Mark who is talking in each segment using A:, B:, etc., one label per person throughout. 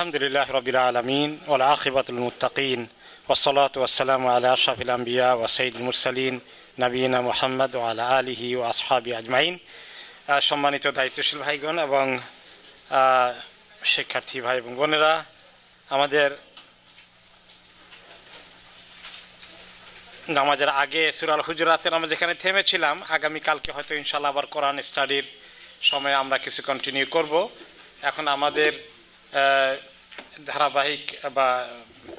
A: আলহামদুলিল্লাহ রাব্বিল আলামিন ওয়াল আখিবাতুল মুত্তাকিন ওয়াসসালাতু ওয়াসসালামু আলা আশরাফিল আমবিয়া ওয়া সাইয়্যিদুল মুরসালিন নবিয়িনা মুহাম্মদ ওয়া আলা আলিহি ওয়া আসহাবিহি আজমাইন। সম্মানিত দায়িত্বশীল ভাইগণ এবং শিক্ষার্থী ভাই এবং বোনেরা, আমাদের নামাজের আগে সূরা আল হুজুরাতের আমরা যেখানে থেমেছিলাম, আগামীকালকে হয়তো ইনশাআল্লাহ আবার কোরআন স্টাডির সময় আমরা কিছু কন্টিনিউ করব। এখন আমাদের ধারাবাহিক বা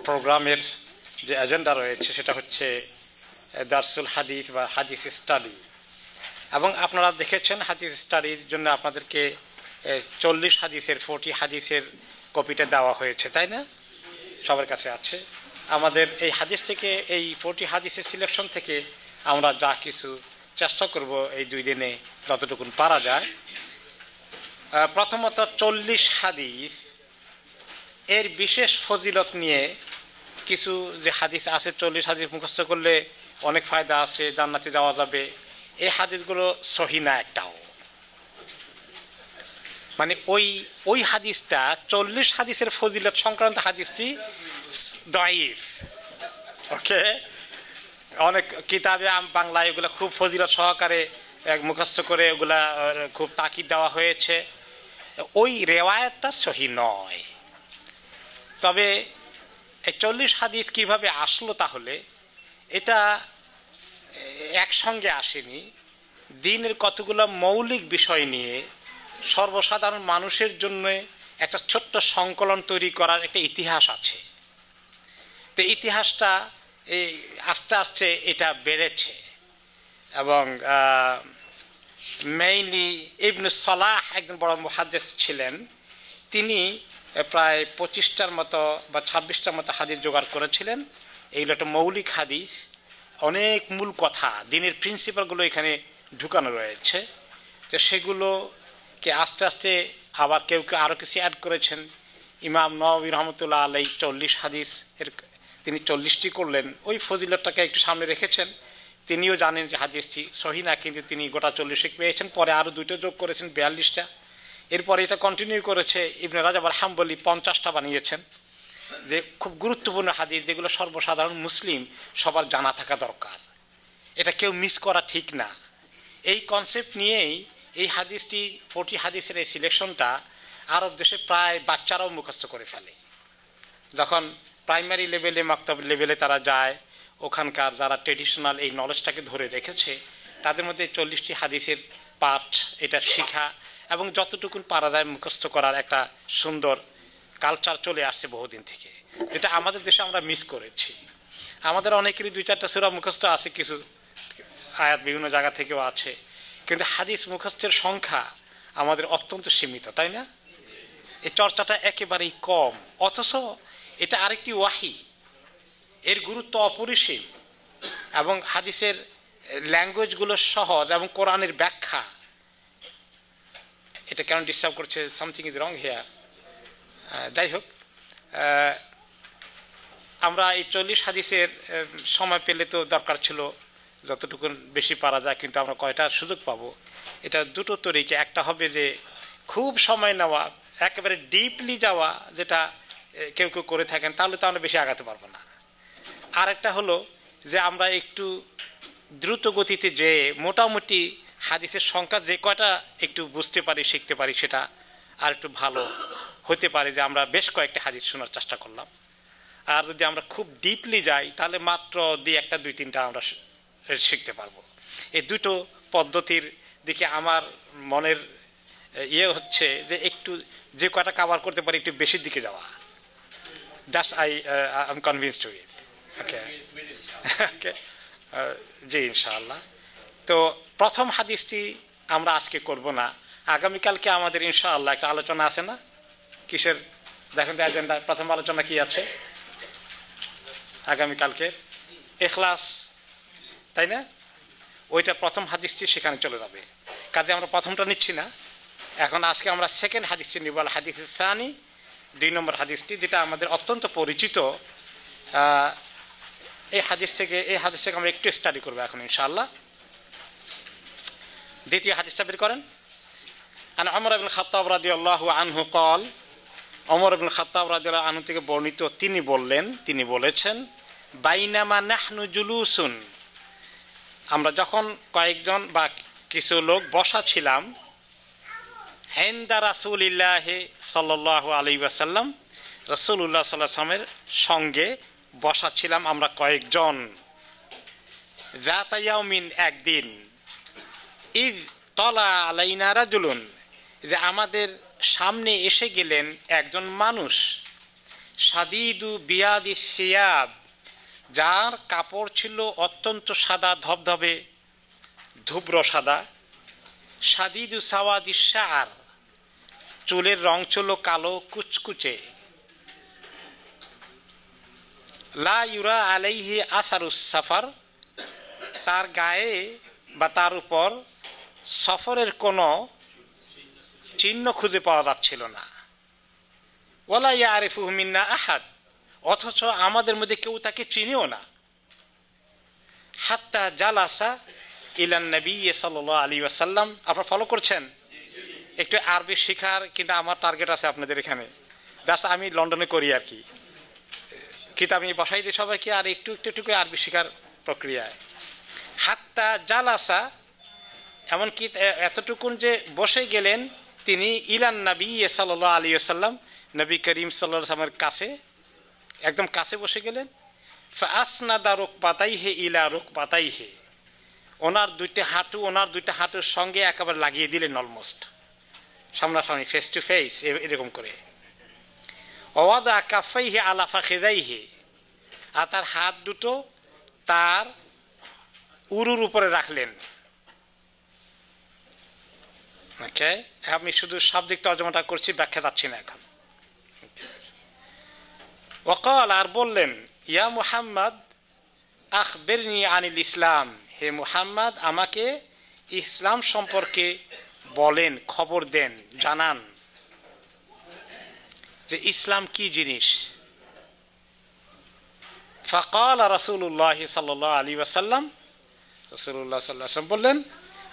A: প্রোগ্রামের যে এজেন্ডা রয়েছে সেটা হচ্ছে দারসুল হাদিস বা হাদিস স্টাডি। এবং আপনারা দেখেছেন হাদিস স্টাডির জন্য আপনাদেরকে 40 হাদিসের 40 হাদিসের কপিটা দেওয়া হয়েছে, তাই না? সবার কাছে আছে। আমাদের এই হাদিস থেকে, এই 40 হাদিসের সিলেকশন থেকে আমরা যা কিছু চেষ্টা করব এই 2 দিনে যতটুকু পারা যায়। প্রথমত 40 হাদিস এর বিশেষ ফজিলত নিয়ে কিছু যে হাদিস আছে, 40 হাদিস মুখস্থ করলে অনেক ফায়দা আছে, জান্নাতে যাওয়া যাবে, এই হাদিসগুলো সহি না একটাও। মানে ওই হাদিসটা 40 হাদিসের ফজিলত সংক্রান্ত হাদিসটি দাঈফ। ওকে, অনেক কিতাবে বাংলায় এগুলো খুব ফজিলত সহকারে মুখস্থ করে ওগুলা খুব তাকিদ দেওয়া হয়েছে, ওই রেওয়ায়াতটা সহি নয়। তবে এই 40 হাদিস কিভাবে আসলো, তাহলে এটা একসঙ্গে আসেনি। দ্বীনের কতগুলো মৌলিক বিষয় নিয়ে সর্বসাধারণ মানুষের জন্য একটা ছোট্ট সংকলন তৈরি করার একটা ইতিহাস আছে। তো ইতিহাসটা এই আস্তে আস্তে এটা বেড়েছে এবং মেইনলি ইবনে সালাহ একজন বড় মুহাদ্দিস ছিলেন, তিনি প্রায় 25টার মতো বা 26টার মতো হাদিস জোগাড় করেছিলেন। এইগুলো একটা মৌলিক হাদিস, অনেক মূল কথা, দ্বীনের প্রিন্সিপালগুলো এখানে ঢুকানো রয়েছে। তো সেগুলোকে আস্তে আস্তে আবার কেউ কেউ আরও কিছু অ্যাড করেছেন। ইমাম নওয়াবী রহমতুল্লাহ আলাইহি 40 হাদিস তিনি 40টি করলেন, ওই ফজিলতটাকে একটু সামনে রেখেছেন। তিনিও জানেন যে হাদিসটি সহি না, কিন্তু তিনি গোটা 40 পেয়েছেন। পরে আরও 2টা যোগ করেছেন, 42টা। এরপরে এটা কন্টিনিউ করেছে ইবনে রাজাব আল হাম্বলি, 50টা বানিয়েছেন, যে খুব গুরুত্বপূর্ণ হাদিস যেগুলো সর্বসাধারণ মুসলিম সবার জানা থাকা দরকার, এটা কেউ মিস করা ঠিক না। এই কনসেপ্ট নিয়েই এই হাদিসটি 40 হাদিসের এই সিলেকশনটা আরব দেশে প্রায় বাচ্চারাও মুখস্থ করে ফেলে। যখন প্রাইমারি লেভেলে, মাক্তাব লেভেলে তারা যায়, ওখানকার যারা ট্রেডিশনাল এই নলেজটাকে ধরে রেখেছে তাদের মধ্যে 40টি হাদিসের পাঠ এটা শেখা এবং যতটুকু পারা যায় মুখস্থ করার একটা সুন্দর কালচার চলে আসছে বহুদিন থেকে, যেটা আমাদের দেশে আমরা মিস করেছি। আমাদের অনেকেরই 2-4টা সূরা মুখস্থ আছে, কিছু আয়াত বিভিন্ন জায়গা থেকেও আছে, কিন্তু হাদিস মুখস্থের সংখ্যা আমাদের অত্যন্ত সীমিত, তাই না? এই চর্চাটা একেবারেই কম। অথচ এটা আরেকটি ওয়াহি, এর গুরুত্ব অপরিসীম এবং হাদিসের ল্যাঙ্গুয়েজগুলো সহজ এবং কোরআনের ব্যাখ্যা। এটা কেন ডিস্টার্ব করছে? Something is wrong here. যাই হোক, আমরা এই 40 হাদিসের সময় পেলে তো দরকার ছিল যতটুকু বেশি পারা যায়, কিন্তু আমরা কয়টা সুযোগ পাবো? এটা 2টো তরিকা। একটা হবে যে খুব সময় নেওয়া, একেবারে ডিপলি যাওয়া, যেটা কেউ কেউ করে থাকেন, তাহলে তো আমরা বেশি আগাতে পারবো না। আর একটা হলো যে আমরা একটু দ্রুত গতিতে যে মোটামুটি হাদিসের সংখ্যা যে কয়টা একটু বুঝতে পারি, শিখতে পারি, সেটা আর একটু ভালো হতে পারে যে আমরা বেশ কয়েকটা হাদিস শোনার চেষ্টা করলাম। আর যদি আমরা খুব ডিপলি যাই তাহলে মাত্র 1টা 2-3টা আমরা শিখতে পারবো। এই 2টো পদ্ধতির দিকে আমার মনের ইয়ে হচ্ছে যে একটু যে কয়টা কভার করতে পারি একটু বেশির দিকে যাওয়া। Just I am convinced to it. Okay okay, জি ইনশাআল্লাহ। তো প্রথম হাদিসটি আমরা আজকে করব না, আগামীকালকে আমাদের ইনশাআল্লাহ একটা আলোচনা আছে না? কিসের দেখেন তো এজেন্ডা, প্রথম আলোচনা কি আছে আগামীকালকে? ইখলাস, তাই না? ওইটা প্রথম হাদিসটি সেখানে চলে যাবে। কাজে আমরা প্রথমটা নিচ্ছি না, এখন আজকে আমরা সেকেন্ড হাদিসটি নিব, আল হাদিস সানি, 2 নম্বর হাদিসটি, যেটা আমাদের অত্যন্ত পরিচিত। এই হাদিস থেকে আমরা একটু স্টাডি করবো এখন ইনশাআল্লাহ। দ্বিতীয় হাদিসটা বের করেন। আন উমর ইবনে খাত্তাব রাদিয়াল্লাহু আনহু قال ওমর ইবনে খাত্তাব রাদিয়াল্লাহু আনহু থেকে বর্ণিত, তিনি বলেছেন, বাইনামা নাহনু জুলুসুন, আমরা যখন কয়েকজন বা কিছু লোক বসা ছিলাম, ইনদা রাসূলিল্লাহ সাল্লাল্লাহু আলাইহি ওয়াসাল্লাম, রাসূলুল্লাহ সাল্লাল্লাহু আলাইহি ওয়াসাল্লামের সঙ্গে বসা ছিলাম আমরা কয়েকজন, যাতা ইয়াউমিন, একদিন, ইয তলা আলাইনা রাজুলুন, যে আমাদের সামনে এসে গেলেন একজন মানুষ, শাদীদু বিয়াদি সিয়াব, যার কাপড় ছিল অত্যন্ত সাদা ধবধবে, ধুব্র সাদা, শাদীদু সাওয়াদি শাআর, চুলের রং ছিল কালো কুচকুচে, লা ইউরা আলাইহি আসারুস সাফার, তার গায়ে বা তার উপর সফরের কোনো চিহ্ন খুঁজে পাওয়া যাচ্ছিল না, ওয়ালা ইয়ারিফুহু মিন্না আহাদ, অথচ আমাদের মধ্যে কেউ তাকে চিনেও না, হাত্তা জালাসা ইলান নবী সাল্লাল্লাহু আলাইহি ওয়াসাল্লাম। আপনারা ফলো করছেন? একটু আরবি শেখার কিন্তু আমার টার্গেট আছে আপনাদের এখানে, জাস্ট আমি লন্ডনে করি আর কি, কিতাব আমি বসাই দিই সবাইকে, আর একটু একটু একটু করে আরবি শেখার প্রক্রিয়ায়। হাত্তা জালাসা, এমনকি এতটুকুন যে বসে গেলেন তিনি, ইলান নবী সাল্লাল্লাহু আলাইহি ওয়াসাল্লাম, নবী করিম সাল্লাল্লাহু আলাইহি ওয়াসাল্লামের কাছে, একদম কাছে বসে গেলেন। ফাসনাদা রুকবাতাইহি ইলা রুকবাতাইহি, ওনার দুইটা হাঁটুর সঙ্গে একেবারে লাগিয়ে দিলেন, অলমোস্ট সামনাসামনি, ফেস টু ফেস, এরকম করে। ওয়াদা কাফাইহি আলা ফাখিদাইহি, আর তার হাত দুটো তার উরুর উপরে রাখলেন। ওকে, আমি শুধু শাব্দিক তর্জমাটা করছি, ব্যাখ্যা যাচ্ছি না এখন। ওয়াকাল, আর বললেন, ইয়া মুহাম্মদ আখবিরনি আনিল ইসলাম, হে মুহাম্মদ আমাকে ইসলাম সম্পর্কে বলেন, খবর দেন, জানান যে ইসলাম কি জিনিস। ফাকাল রাসূলুল্লাহ সাল্লাল্লাহু আলাইহি ওয়াসাল্লাম, রাসূলুল্লাহ সাল্লাল্লাহু আলাইহি ওয়াসাল্লাম বললেন,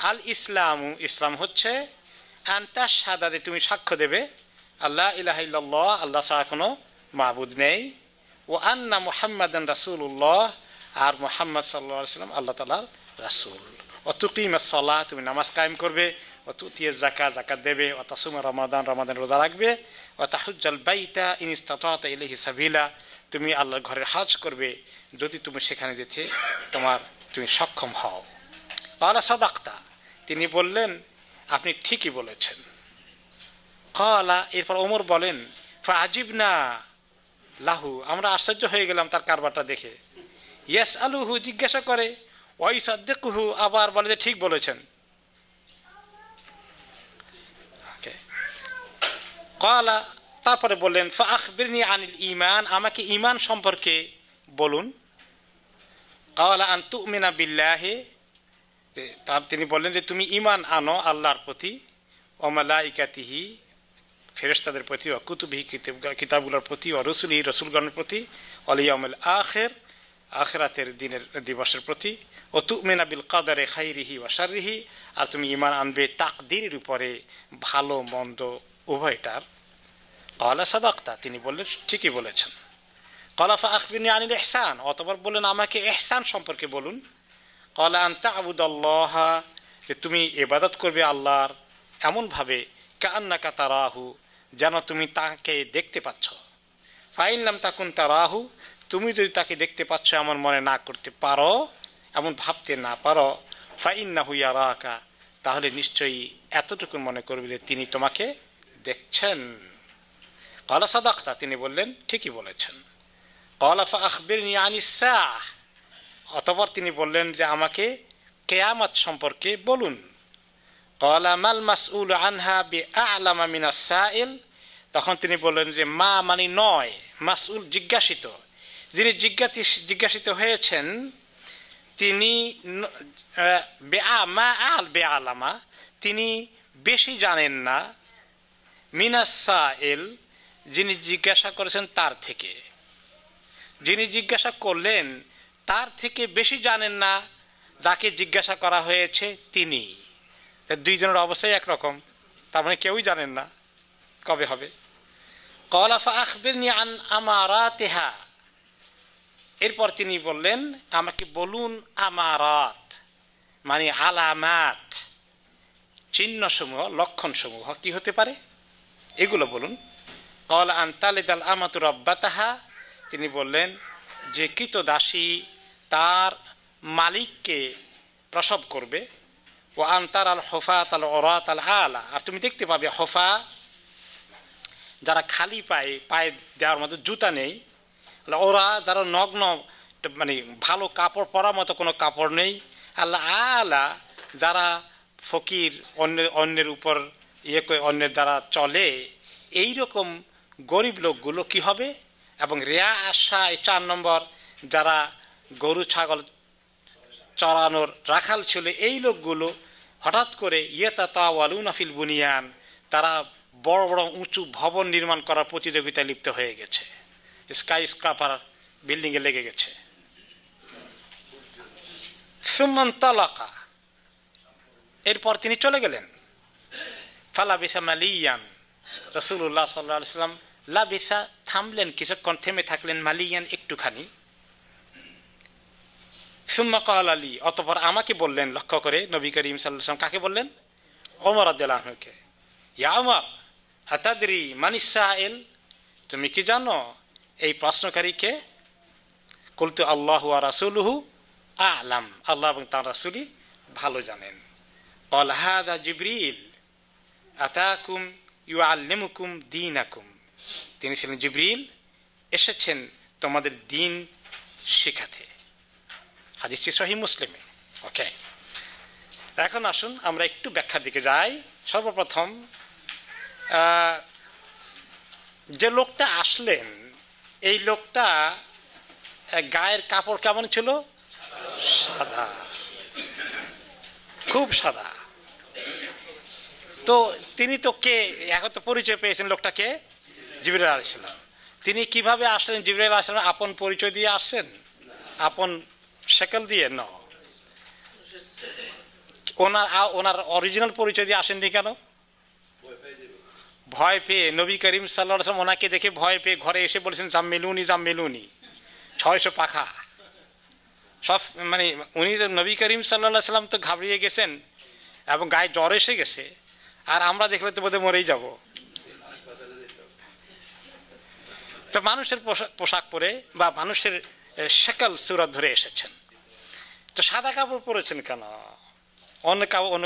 A: আল ইসলামু, ইসলাম হচ্ছে, আন তাশহাদা, যে তুমি সাক্ষ্য দেবে, আল্লাহ ইলাহা ইল্লাল্লাহ, আল্লাহ ছাড়া কোনো মাবুদ নেই, ও আন্না মুহাম্মাদান রাসূলুল্লাহ, আর মুহাম্মদ সাল্লাল্লাহু আলাইহি ওয়াসাল্লাম আল্লাহ তাআলার রাসূল, ও তুকিমাস সালাহ, তুমি নামাজ কায়েম করবে, ও তুতিয়াজ যাকাত, যাকাত দেবে, ও তাসুমা রমাদান, রমাদান রোজা রাখবে, ও তাহুজ্জাল বাইতা ইন ইসতাতা'তা ইলাইহি সাবিলা, তুমি আল্লাহর ঘরের হজ করবে যদি তুমি সেখানে যেতে তুমি সক্ষম হও। ক্বালা সাদাকতা, তিনি বললেন আপনি ঠিকই বলেছেন। ক্বালা, এরপর ওমর বলেন, ফাআজিবনা লাহু, আমরা আশ্চর্য হয়ে গেলাম তার কারবারটা দেখে। ইয়াসআলুহু, জিজ্ঞাসা করে, ওয়া ইসাদ্দিকুহু, আবার বলে যে ঠিক বলেছেন। ক্বালা, তারপরে বললেন, ফাআখবিরনি আনিল ঈমান, আমাকে ঈমান সম্পর্কে বলুন। ক্বালা আন তুমিনা বিল্লাহি, তিনি বললেন যে তুমি ঈমান আনো আল্লাহর প্রতি, ওয়া মালাইকাতিহি, ফেরেশতাদের প্রতি, ওয়া কুতুবিহি, কিতাবগুলোর প্রতি, ওয়া রুসুলিহি, রাসূলগণের প্রতি, ওয়াল ইয়াউমিল আখির, আখিরাতের দিবসের প্রতি, ও তুমিনা বিল কদরি খাইরিহি ওয়া শাররিহি, আর তুমি ঈমান আনবে তাকদীরের উপরে, ভালো মন্দ উভয়টার। ক্বালা সাদাকতা, তিনি বললেন ঠিকই বলেছেন। ক্বালা ফাআখবিরনি আনিল ইহসান, অতঃপর বললেন আমাকে ইহসান সম্পর্কে বলুন। ক্বালা আন তা'বুদাল্লাহা, যে তুমি ইবাদত করবে আল্লাহর এমনভাবে, কাআন্নাকা তারাহু, যেন তুমি তাকে দেখতে পাচ্ছ। ফাইন লাম তাকুন তারাহু, তুমি যদি তাকে দেখতে পাচ্ছ এমন মনে না করতে পারো, এমন ভাবতে না পারো, ফাইন্নাহু ইয়ারাকা, তাহলে নিশ্চয়ই এতটুকু মনে করবে যে তিনি তোমাকে দেখছেন। ক্বালা সাদাকতা, তিনি বললেন ঠিকই বলেছেন। ক্বালা ফাআখবিরনি আনিস সাআহ, অতঃপর তিনি বললেন যে আমাকে কিয়ামত সম্পর্কে বলুন। ক্বালা মাল মাসউলু আনহা বিআ'লামা মিনাস সাইল, তখন তিনি বললেন যে মা মানে নয়, মাসউল জিজ্ঞাসিত, যিনি জিজ্ঞাসিত হয়েছেন তিনি বেআলামা, তিনি বেশি জানেন না, মিনাস সাইল, যিনি জিজ্ঞাসা করেছেন তার থেকে, যিনি জিজ্ঞাসা করলেন তার থেকে বেশি জানেন না যাকে জিজ্ঞাসা করা হয়েছে তিনি। দুইজনের অবস্থাই একরকম, তার মানে কেউই জানেন না কবে হবে। ক্বালা ফাআখবিরনি আন আমারাতিহা, এরপর তিনি বললেন আমাকে বলুন আমারাত মানে আলামাত, চিহ্ন সমূহ, লক্ষণ সমূহ কি হতে পারে এগুলো বলুন। ক্বালা আন তালিদাল আমাতু রাব্বাতাহা, তিনি বললেন যে কৃতদাসী তার মালিককে প্রসব করবে। ও আন তারাল হুফাত আল উরাত আল আলা, আর তুমি দেখতে পাবে হুফা যারা খালি পায়ে, পায়ে দেওয়ার মতো জুতা নেই, ওরা যারা নগ্ন মানে ভালো কাপড় পরার মতো কোনো কাপড় নেই, আল্লাহ আলা যারা ফকির, অন্যের উপর অন্যের দ্বারা চলে, এই রকম গরিব লোকগুলো কি হবে। এবং রেয়া আশা 4 নম্বর, যারা গরু ছাগল চড়ানোর রাখাল ছিল, এই লোকগুলো হঠাৎ করে ইয়াতাতাওয়ালুনা ফিল বুনিয়ান, তারা বড় বড় উঁচু ভবন নির্মাণ করার প্রতিযোগিতায় লিপ্ত হয়ে গেছে, স্কাই স্ক্রাপার বিল্ডিং এ লেগে গেছে। সুম্মান তালাকা, এরপর তিনি চলে গেলেন। ফালাবিসা মালিয়ান, রাসূলুল্লাহ সাল্লাল্লাহু আলাইহি ওয়াসাল্লাম লাবিসা থামলেন, কিছুক্ষণ থেমে থাকলেন, মালিয়ান একটুখানি। সুম্মা ক্বালা লি, অতঃপর আমাকে বললেন, লক্ষ্য করে নবী করিম সাল্লাল্লাহু আলাইহি ওয়াসাল্লাম কাকে বললেন? ওমর রাদিয়াল্লাহু আনহুকে। ইয়া ওমর আতাদরি মানিস সাইল, তুমি কি জানো এই প্রশ্নকারীকে? কুলতু আল্লাহু ওয়া রাসূলুহু আ'লাম, আল্লাহ এবং তার রাসূলই ভালো জানেন। ক্বাল হাযা জিবরিল আতাকুম ইউআল্লিমুকুম দীনাকুম, তিনি ছিলেন জিবরিল, এসেছেন তোমাদের দ্বীন শেখাতে। হাদিসটি সহিহ মুসলিমে। ওকে, এখন আসুন আমরা একটু ব্যাখ্যার দিকে যাই। সর্বপ্রথম যে লোকটা আসলেন, এই লোকটা গায়ের কাপড় কেমন ছিল? সাদা, খুব সাদা। তো তিনি তো কে, এখন তো পরিচয় পেয়েছেন লোকটাকে, জিবরাইল আলাইহিস সালাম। তিনি কিভাবে আসলেন? জিবরাইল আলাইহিস সালাম আপন পরিচয় দিয়ে আসছেন? আপন শেকল দিয়ে? না, ওনার অরিজিনাল পরিচয় দিয়ে আসেননি। কেন? ভয় পেয়ে। নবী করিম সাল্লাল্লাহু আলাইহি ওয়াসাল্লাম ওনাকে দেখে ভয় পেয়ে ঘরে এসে বলেছেন জাম্মিলুনি জাম্মিলুনি, 600 পাখা সব, মানে উনি নবী করিম সাল্লাল্লাহু আলাইহি ওয়াসাল্লাম তো ঘাবড়িয়ে গেছেন এবং গায়ে জ্বর এসে গেছে, আর আমরা দেখলে তো বোধহয় মরেই যাব। তো মানুষের পোশাক পরে বা মানুষের শেকল সুরত ধরে এসেছেন। তো সাদা কাপড় পরেছেন কেন? অন্য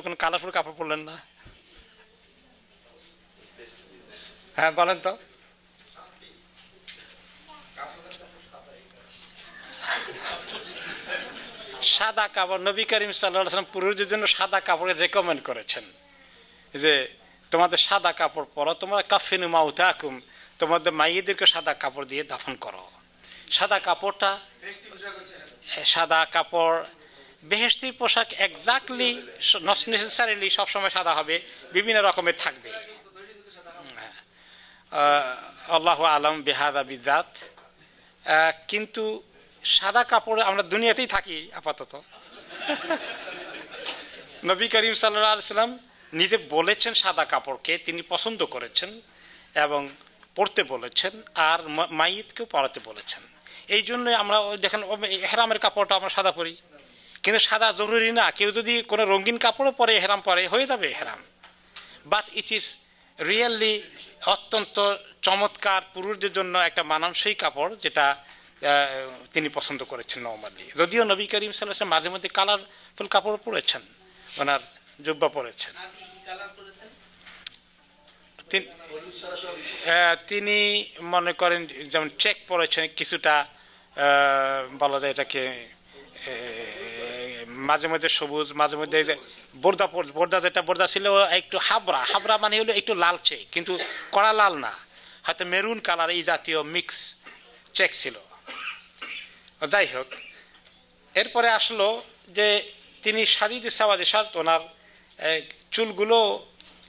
A: কোনো কালারফুল কাপড় পরলেন না? হ্যাঁ বলেন তো। সাদা কাপড়, নবী করিম সাল্লাল্লাহু আলাইহি ওয়াসাল্লাম পুরুষদের জন্য সাদা কাপড়ের রেকমেন্ড করেছেন যে তোমাদের সাদা কাপড় পরো, তোমরা কাফিনু মাউতাকুম, তোমাদের মাইয়েদেরকে সাদা কাপড় দিয়ে দাফন করো। সাদা কাপড়টা, সাদা কাপড় বেহেশতি পোশাক এক্স্যাক্টলি নট নেসেসারিলি সবসময় সাদা হবে, বিভিন্ন রকমের থাকবে। আল্লাহু আ'লাম বিহাযা বিযাত। কিন্তু সাদা কাপড়ে আমরা দুনিয়াতেই থাকি আপাতত। নবী করিম সাল্লাল্লাহু আলাইহি ওয়াসাল্লাম নিজে বলেছেন সাদা কাপড়কে তিনি পছন্দ করেছেন এবং পরতে বলেছেন, আর মাইয়িতকেও পরাতে বলেছেন। এই জন্য আমরা দেখেন ইহরামের কাপড়টা আমরা সাদা পরি, কিন্তু সাদা জরুরি না। কেউ যদি কোনো রঙিন কাপড়ও পরে ইহরাম পরে, হয়ে যাবে ইহরাম। বাট ইট ইজ রিয়েলি অত্যন্ত চমৎকার পুরুষদের জন্য একটা মানানসই কাপড়, যেটা তিনি পছন্দ করেছেন নরমালি। যদিও নবী করিম সাল্লাল্লাহু আলাইহি ওয়াসাল্লাম মাঝে মধ্যে কালারফুল কাপড় পরেছেন, ওনার জুব্বা পরেছেন। তিনি মনে করেন যেমন চেক পরেছেন কিছুটা, বলা যায় এটাকে মাঝে মধ্যে সবুজ, মাঝে মধ্যে বোরদা যেটা বোরদা ছিল একটু হাবরা মানে হলো একটু লালচে, কিন্তু কড়া লাল না, হয়তো মেরুন কালার, এই জাতীয় মিক্স চেক ছিল। যাই হোক, এরপরে আসলো যে তিনি সাদিদ সাওয়াদি শার্ট, ওনার চুলগুলো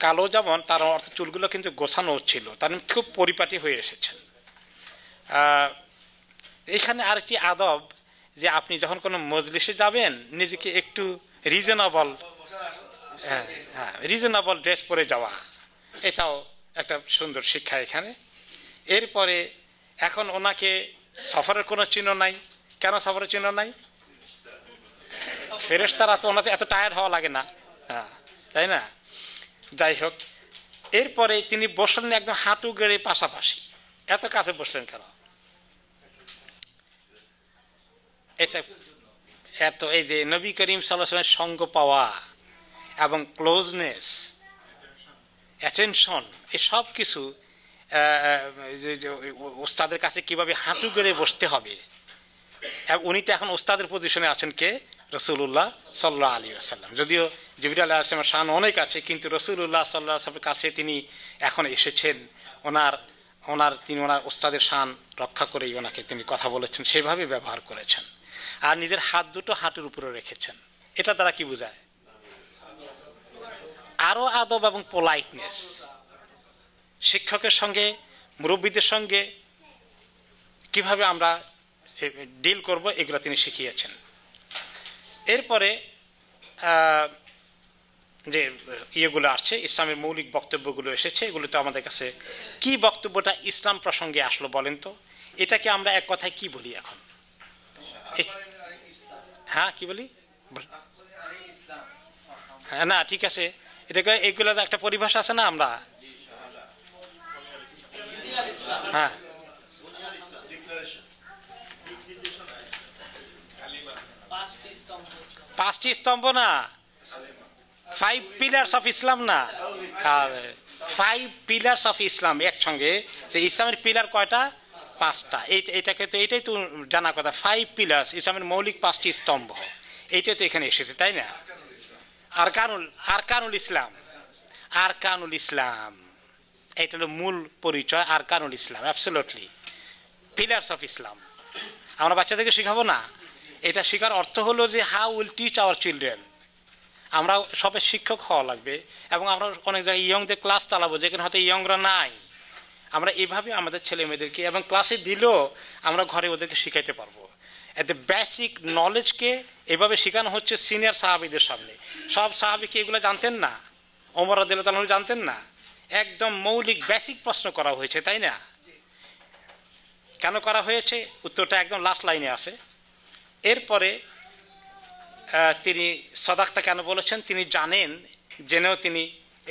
A: কালো যেমন, তার অর্থ চুলগুলো কিন্তু গোছানো ছিল, তার খুব পরিপাটি হয়ে এসেছেন। এখানে আরেকটি আদব, যে আপনি যখন কোনো মজলিসে যাবেন নিজেকে একটু রিজনেবল ড্রেস পরে যাওয়া, এটাও একটা সুন্দর শিক্ষা এখানে। এরপরে এখন ওনাকে সফরের কোনো চিহ্ন নাই। কেন সফরের চিহ্ন নাই? ফেরেশতারা তো ওনাতে এত টায়ার্ড হওয়া লাগে না, হ্যাঁ তাই না? যাই হোক, এরপরে তিনি বসলেন একদম হাঁটু গেড়ে পাশাপাশি। এত কাছে বসলেন কেন? এটা এত এই যে নবী করিম সাল্লাল্লাহু আলাইহি ওয়াসাল্লামের সঙ্গ পাওয়া এবং ক্লোজনেস, অ্যাটেনশন, এই সব কিছু ওস্তাদের কাছে কিভাবে হাঁটু গেড়ে বসতে হবে। উনি তো এখন ওস্তাদের পজিশনে আছেন কে? রাসূলুল্লাহ সাল্লাল্লাহু আলাইহি ওয়াসাল্লাম। যদিও জিবরিল আলাইহিস সালামের শান অনেক আছে, কিন্তু রাসূলুল্লাহ সাল্লাল্লাহু আলাইহি ওয়াসাল্লামের কাছে তিনি এখন এসেছেন। তিনি ওনার ওস্তাদের শান রক্ষা করেই ওনাকে তিনি কথা বলেছেন, সেভাবে ব্যবহার করেছেন। আর নিজের হাত দুটো হাঁটুর উপরে রেখেছেন। এটা দ্বারা কি বোঝায়? আরো আদব এবং পোলাইটনেস, শিক্ষকের সঙ্গে মুরব্বীদের সঙ্গে কিভাবে আমরা ডিল করব, এগুলো তিনি শিখিয়েছেন। এরপরে যে ইয়েগুলো আসছে, ইসলামের মৌলিক বক্তব্যগুলো এসেছে, এগুলো তো আমাদের কাছে কি বক্তব্যটা ইসলাম প্রসঙ্গে আসলো বলেন তো? এটাকে আমরা এক কথায় কি বলি এখন? হ্যাঁ কি বলি? হ্যাঁ না ঠিক আছে, এটাকে এগুলো একটা পরিভাষা আছে না আমরা? হ্যাঁ পাঁচটি স্তম্ভ না, 5 পিলার্স অফ ইসলাম না, 5 পিলার্স অফ ইসলাম একসঙ্গে। যে ইসলামের পিলার কয়টা? 5টা। এটাকে তো এটাই তো জানা কথা, 5 পিলার্স, ইসলামের মৌলিক 5টি স্তম্ভ, এইটাই তো এখানে এসেছে তাই না? আরকানুল ইসলাম, আরকানুল ইসলাম, এটা হলো মূল পরিচয়, আরকানুল ইসলাম, অ্যাবসলিউটলি পিলার্স অফ ইসলাম। আমরা বাচ্চাদেরকে শিখাবো না? এটা শেখার অর্থ হলো যে how will teach our children. আমরা সবাই শিক্ষক হওয়া লাগবে, এবং আমরা অনেক জায়গায় ইয়ংদের ক্লাস চালাবো যেখানে হয়তো ইয়ংরা নাই। আমরা এভাবে আমাদের ছেলে মেয়েদেরকে, এবং ক্লাসে দিলেও আমরা ঘরে ওদেরকে শিখাইতে পারবো। এতে বেসিক নলেজকে এভাবে শেখানো হচ্ছে সিনিয়র সাহাবীদের সামনে। সব সাহাবী কি এগুলো জানতেন না? ওমর রাদিয়াল্লাহু তাআলা জানতেন না? একদম মৌলিক বেসিক প্রশ্ন করা হয়েছে তাই না? কেন করা হয়েছে? উত্তরটা একদম লাস্ট লাইনে আছে। এরপরে তিনি সাদাকতা কেন বলেছেন তিনি জানেন, জেনেও তিনি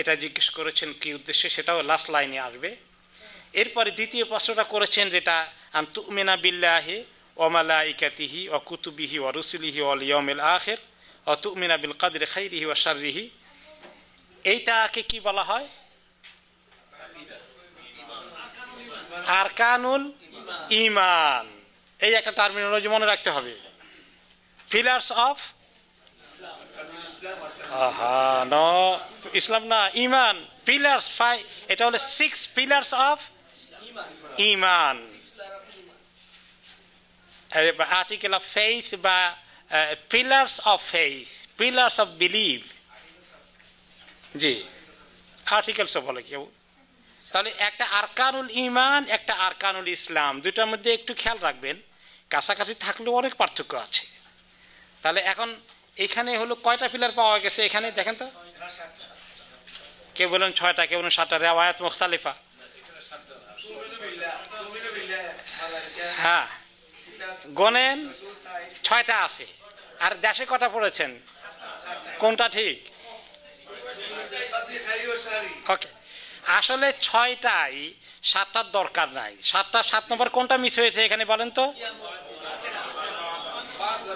A: এটা জিজ্ঞেস করেছেন কি উদ্দেশ্যে, সেটাও লাস্ট লাইনে আসবে। এরপরে দ্বিতীয় প্রশ্নটা করেছেন যেটা আন তুমিনা বিল্লাহি ওয়া মালাইকাতিহি ওয়া কুতুবিহি ওয়া রুসুলিহি ওয়াল ইয়াউমিল আখির ওয়া তুমিনা বিল কদরি খাইরিহি ওয়া শাররিহি। এইটাকে কি বলা হয়? আরকানুল ঈমান। এই একটা টার্মিনোলজি মনে রাখতে হবে। পিলার্স অফ ইসলাম না, ঈমান। পিলার্স 5, এটা হলো 6 পিলার্স অফ ঈমান। আর্টিকেল অফ ফেইথ বা pillars of faith, pillars of believe, জি আর্টিকেলসও বলে কেউ। তাহলে একটা আরকানুল ঈমান, একটা আরকানুল ইসলাম, দুটার মধ্যে একটু খেয়াল রাখবেন, কাছাকাছি থাকলেও অনেক পার্থক্য আছে। তাহলে এখন এখানে হলো কয়টা পিলার পাওয়া গেছে এখানে দেখেন তো? কেউ বলেন 6টা, কেউ বলেন 7টা, রিওয়ায়াত মুখতালিফা। হ্যাঁ গনেন 6টা আছে। আর দেশে কটা পড়েছেন? কোনটা ঠিক? ওকে, আসলে 6টাই, 7টার দরকার নাই। 7 নম্বর কোনটা মিস হয়েছে এখানে বলেন তো?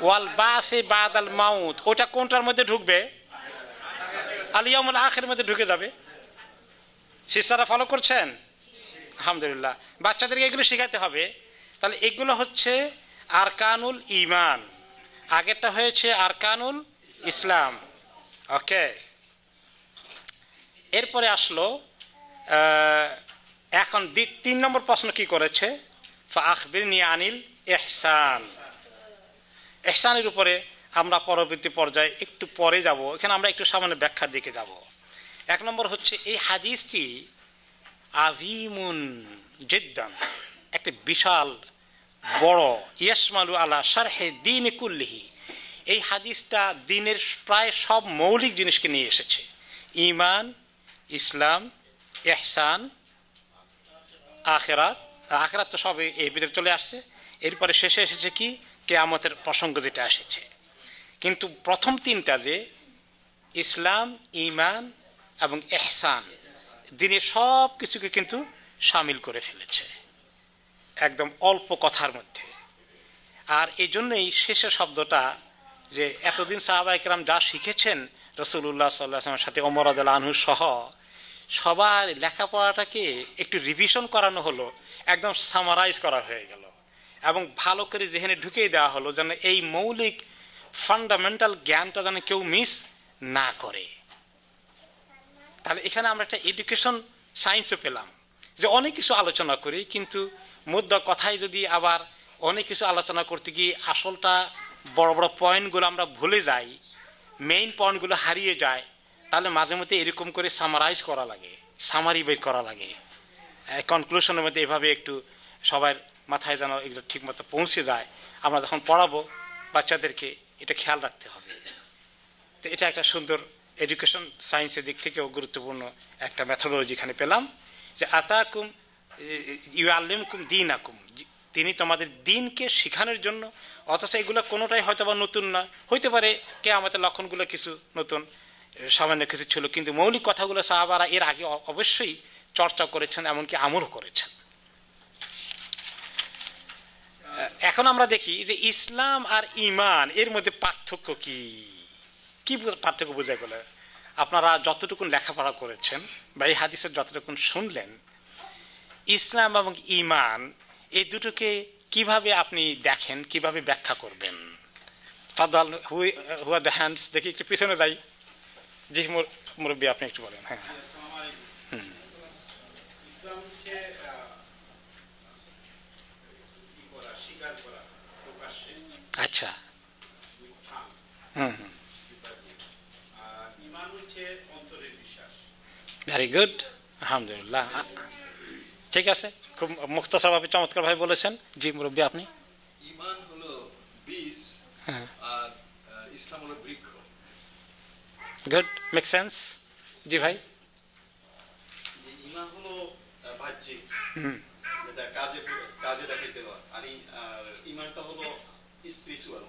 A: ওয়াল বাসি বাদাল মাউত, ওটা কোনটার মধ্যে ঢুকবে? আল ইয়াউমুল আখিরের মধ্যে ঢুকে যাবে। সিস্টাররা ফলো করছেন? আলহামদুলিল্লাহ। বাচ্চাদেরকে এগুলো শেখাতে হবে। তাহলে এগুলো হচ্ছে আরকানুল ঈমান, আগেরটা হয়েছে আরকানুল ইসলাম। ওকে, এরপরে আসলো এখন 3 নম্বর প্রশ্ন কি করেছে? ফাআখবিরনি আনিল ইহসান। ইহসানের উপরে আমরা পরবর্তী পর্যায়ে একটু পরে যাব, এখানে আমরা একটু সামান্য ব্যাখ্যার দিকে যাব। 1 নম্বর হচ্ছে এই হাদিসটি আযীমুন জিদ্দান, একটা বিশাল বড়, ইয়াশমালু আলা শারহি দ্বীন কুল্লিহি। এই হাদিসটা দ্বীনের প্রায় সব মৌলিক জিনিসকে নিয়ে এসেছে। ঈমান, ইসলাম, ইহসান, আখিরাত আখিরাত তো সব এর ভিতরে চলে আসছে। এরপরে শেষে এসেছে কি কিয়ামতের প্রসঙ্গ যেটা এসেছে। কিন্তু প্রথম তিনটা যে ইসলাম, ঈমান এবং ইহসান, দিনের সব কিছুকে কিন্তু শামিল করে ফেলেছে একদম অল্প কথার মধ্যে। আর এই জন্যই শেষের শব্দটা যে এতদিন সাহাবায়ে কেরাম যা শিখেছেন রাসূলুল্লাহ সাল্লাল্লাহু আলাইহি ওয়াসাল্লামের সাথে, ওমর রাদিয়াল্লাহু আনহু সহ সবার লেখাপড়াটাকে একটু রিভিশন করানো হলো, একদম সামারাইজ করা হয়ে গেল এবং ভালো করে যেখানে ঢুকিয়ে দেওয়া হলো যেন এই মৌলিক ফান্ডামেন্টাল জ্ঞানটা যেন কেউ মিস না করে। তাহলে এখানে আমরা একটা এডুকেশন সায়েন্সও পেলাম যে অনেক কিছু আলোচনা করি, কিন্তু মুদ্রা কথায় যদি আবার অনেক কিছু আলোচনা করতে গিয়ে আসলটা বড় বড় পয়েন্টগুলো আমরা ভুলে যাই, মেইন পয়েন্টগুলো হারিয়ে যায়, তাহলে মাঝে মধ্যে এরকম করে সামারাইজ করা লাগে, সামারি বের করা লাগে, কনক্লুশনের মধ্যে এভাবে একটু সবার মাথায় যেন এগুলো ঠিকমতো পৌঁছে যায়। আমরা যখন পড়াবো বাচ্চাদেরকে এটা খেয়াল রাখতে হবে। তো এটা একটা সুন্দর এডুকেশন সায়েন্সের দিক থেকেও গুরুত্বপূর্ণ একটা মেথোডোলজি এখানে পেলাম যে আতাকুম ইউআল্লিমকুম দীনাকুম, তিনি তোমাদের দিনকে শেখানোর জন্য। অথচ এগুলো কোনোটাই হয়তো বা নতুন না, হইতে পারে কিয়ামতের লক্ষণগুলো কিছু নতুন, সামান্য কিছু ছিল, কিন্তু মৌলিক কথাগুলো সাহাবারা এর আগে অবশ্যই চর্চা করেছেন, এমনকি আমলও করেছেন। এখন আমরা দেখি যে ইসলাম আর ঈমান এর মধ্যে পার্থক্য কি, কি পার্থক্য বোঝা গেল? আপনারা যতটুকুন লেখাপড়া করেছেন বা এই হাদিসের যতটুকুন শুনলেন, ইসলাম এবং ঈমান এই দুটোকে কিভাবে আপনি দেখেন, কিভাবে ব্যাখ্যা করবেন? ফাদাল হু আর দ্য হ্যান্ডস, দেখি একটু পিছনে যাই। জি মুরব্বী, আপনি একটু বলেন। হ্যাঁ, আচ্ছা, ভেরি গুড, আলহামদুলিল্লাহ, ঠিক আছে, খুব মুখতাসারভাবে চমৎকার ভাবে বলেছেন। জি মুরব্বী, আপনি?
B: ঈমান হলো বীজ আর ইসলাম হলো বৃক্ষ।
A: Good, make sense. জি ভাই?
B: ঈমান হলো বাহ্যিক, যেটা কাজে দেখাইতে হয়, আর ঈমানটা হলো স্পিরিচুয়াল,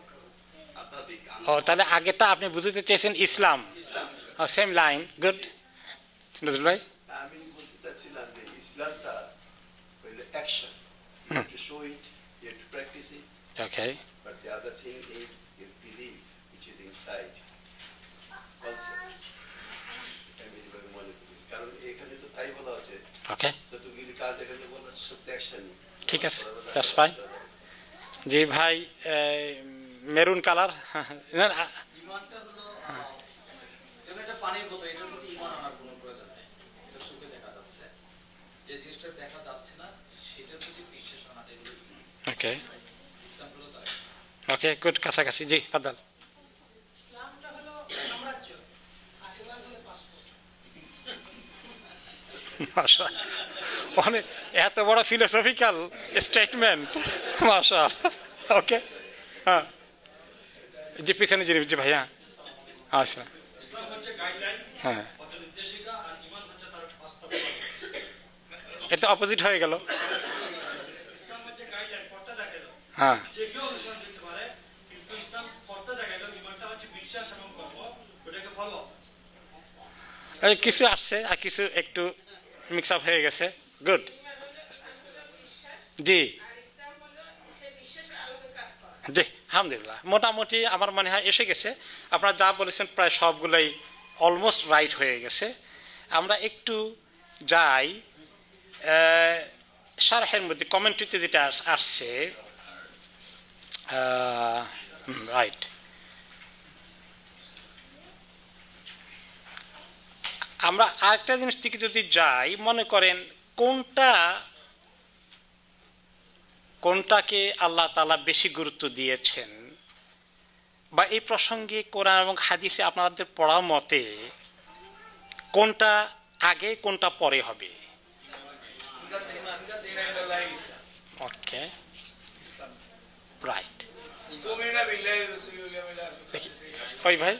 B: আধ্যাত্মিক।
A: ও, তাহলে আগেরটা আপনি বুঝতে চেয়েছেন ইসলাম, সেম লাইন। গুড নজরুল ভাই।
B: আমি বলতে চাচ্ছিলাম যে ইসলামটা হইলো action, to show it, you have to practice it.
A: Okay.
B: But the other thing is your belief, which is inside. Concept. আমি যেভাবে মনে করি, কারণ এখানে তো তাই বলা হচ্ছে।
A: Okay.
B: যতগুলি কাজ এখানে বলা সব অ্যাকশন।
A: ঠিক আছে, দ্যাটস ফাইন। জি ভাই, মেরুন কালার।
C: ঈমানটা হলো যেমন এটা পানির বোতল, এটার মধ্যে ঈমান আনার কোনো প্রয়োজন নেই, এটা চোখে দেখা যাচ্ছে। যে জিনিসটা দেখা যাচ্ছে না সেটার প্রতি বিশ্বাস আনাটা এগুলো ঈমান।
A: ওকে,
C: ইসলাম হলো তাই।
A: ওকে, গুড, কাছাকাছি। জি ফাদাল।
D: ইসলামটা হলো সাম্রাজ্য আর ঈমান হলো পাসপোর্ট।
A: মাশাআল্লাহ, অনেক এত বড় ফিলোসফিক্যাল স্টেটমেন্ট, মাশাআল্লাহ। ওকে, হ্যাঁ, জি পিছনে জি ভাইয়া। আচ্ছা,
E: ইসলাম হচ্ছে গাইডলাইন,
A: হ্যাঁ,
E: পথ নির্দেশিকা, আর ঈমান হচ্ছে তার বাস্তবায়ন।
A: এটা অপোজিট হয়ে গেল।
E: ইসলাম হচ্ছে গাইডলাইন, পথটা দেখাইলো,
A: হ্যাঁ,
E: যে কেউ অনুসরণ করতে পারে, কিন্তু ইসলাম পথটা দেখাইলো, ঈমানটা হচ্ছে বিশ্বাস এবং কর্ম, ওটাকে ফলো।
A: কিছু আসছে আর কিছু একটু মিক্স আপ হয়ে গেছে। গুড, জি জি, আলহামদুলিল্লাহ, মোটামুটি আমার মনে হয় এসে গেছে। আপনারা যা বলেছেন প্রায় সবগুলোই অলমোস্ট রাইট হয়ে গেছে। আমরা একটু যাই শারহের মধ্যে, কমেন্ট্রিতে যেটা আসছে। রাইট, আমরা আরেকটা জিনিস থেকে যদি যাই, মনে করেন কোনটাকে আল্লাহ তাআলা বেশি গুরুত্ব দিয়েছেন, বা এই প্রসঙ্গে কোরআন এবং হাদিসে আপনাদের পড়ার মতে কোনটা আগে কোনটা পরে হবে? ওকে, রাইট, ওই ভাই।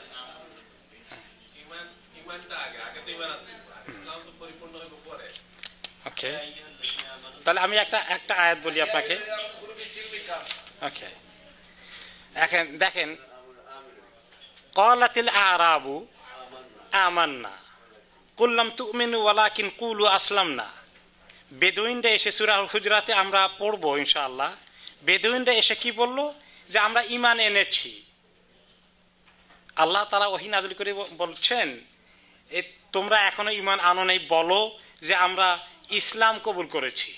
A: ওকে, তাহলে আমি একটা আয়াত বলি আপনাকে। ওকে, এখন দেখেন, ক্বালাতিল আরাবু আমান্না কুল লাম তুমিনু ওয়ালাকিন কুলু আসলামনা। বেদুইনরা এসে সূরা হুজুরাতে আমরা পড়বো ইনশাআল্লাহ। বেদুইনরা এসে কি বললো? যে আমরা ঈমান এনেছি। আল্লাহ তাআলা ওহী নাযিল করে বলছেন, তোমরা এখনো ঈমান আনো নাই, বলো যে আমরা ইসলাম কবুল করেছি।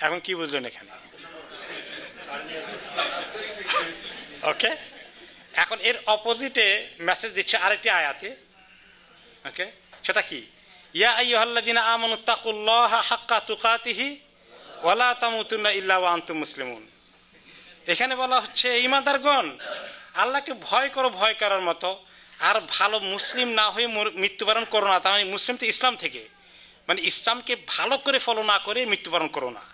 A: এখন কি বুঝলেন এখানে? ওকে, এখন এর অপোজিটে মেসেজ দিচ্ছে আরেকটি আয়াতে। ওকে, সেটা কি? ইয়া আইয়ুহাল্লাযীনা আমানুত্তাকুল্লাহা হাক্কা তুকাতিহি ওয়া লা তামুতুন্না ইল্লা ওয়া আনতুম মুসলিমুন। এখানে বলা হচ্ছে ঈমানদারগণ, আল্লাহকে ভয় করো ভয় করার মতো, আর ভালো মুসলিম না হয়ে মৃত্যুবরণ করো না। তার মানে মুসলিম তো ইসলাম থেকে, মানে ইসলামকে ভালো করে ফলো না করে মৃত্যুবরণ করো না।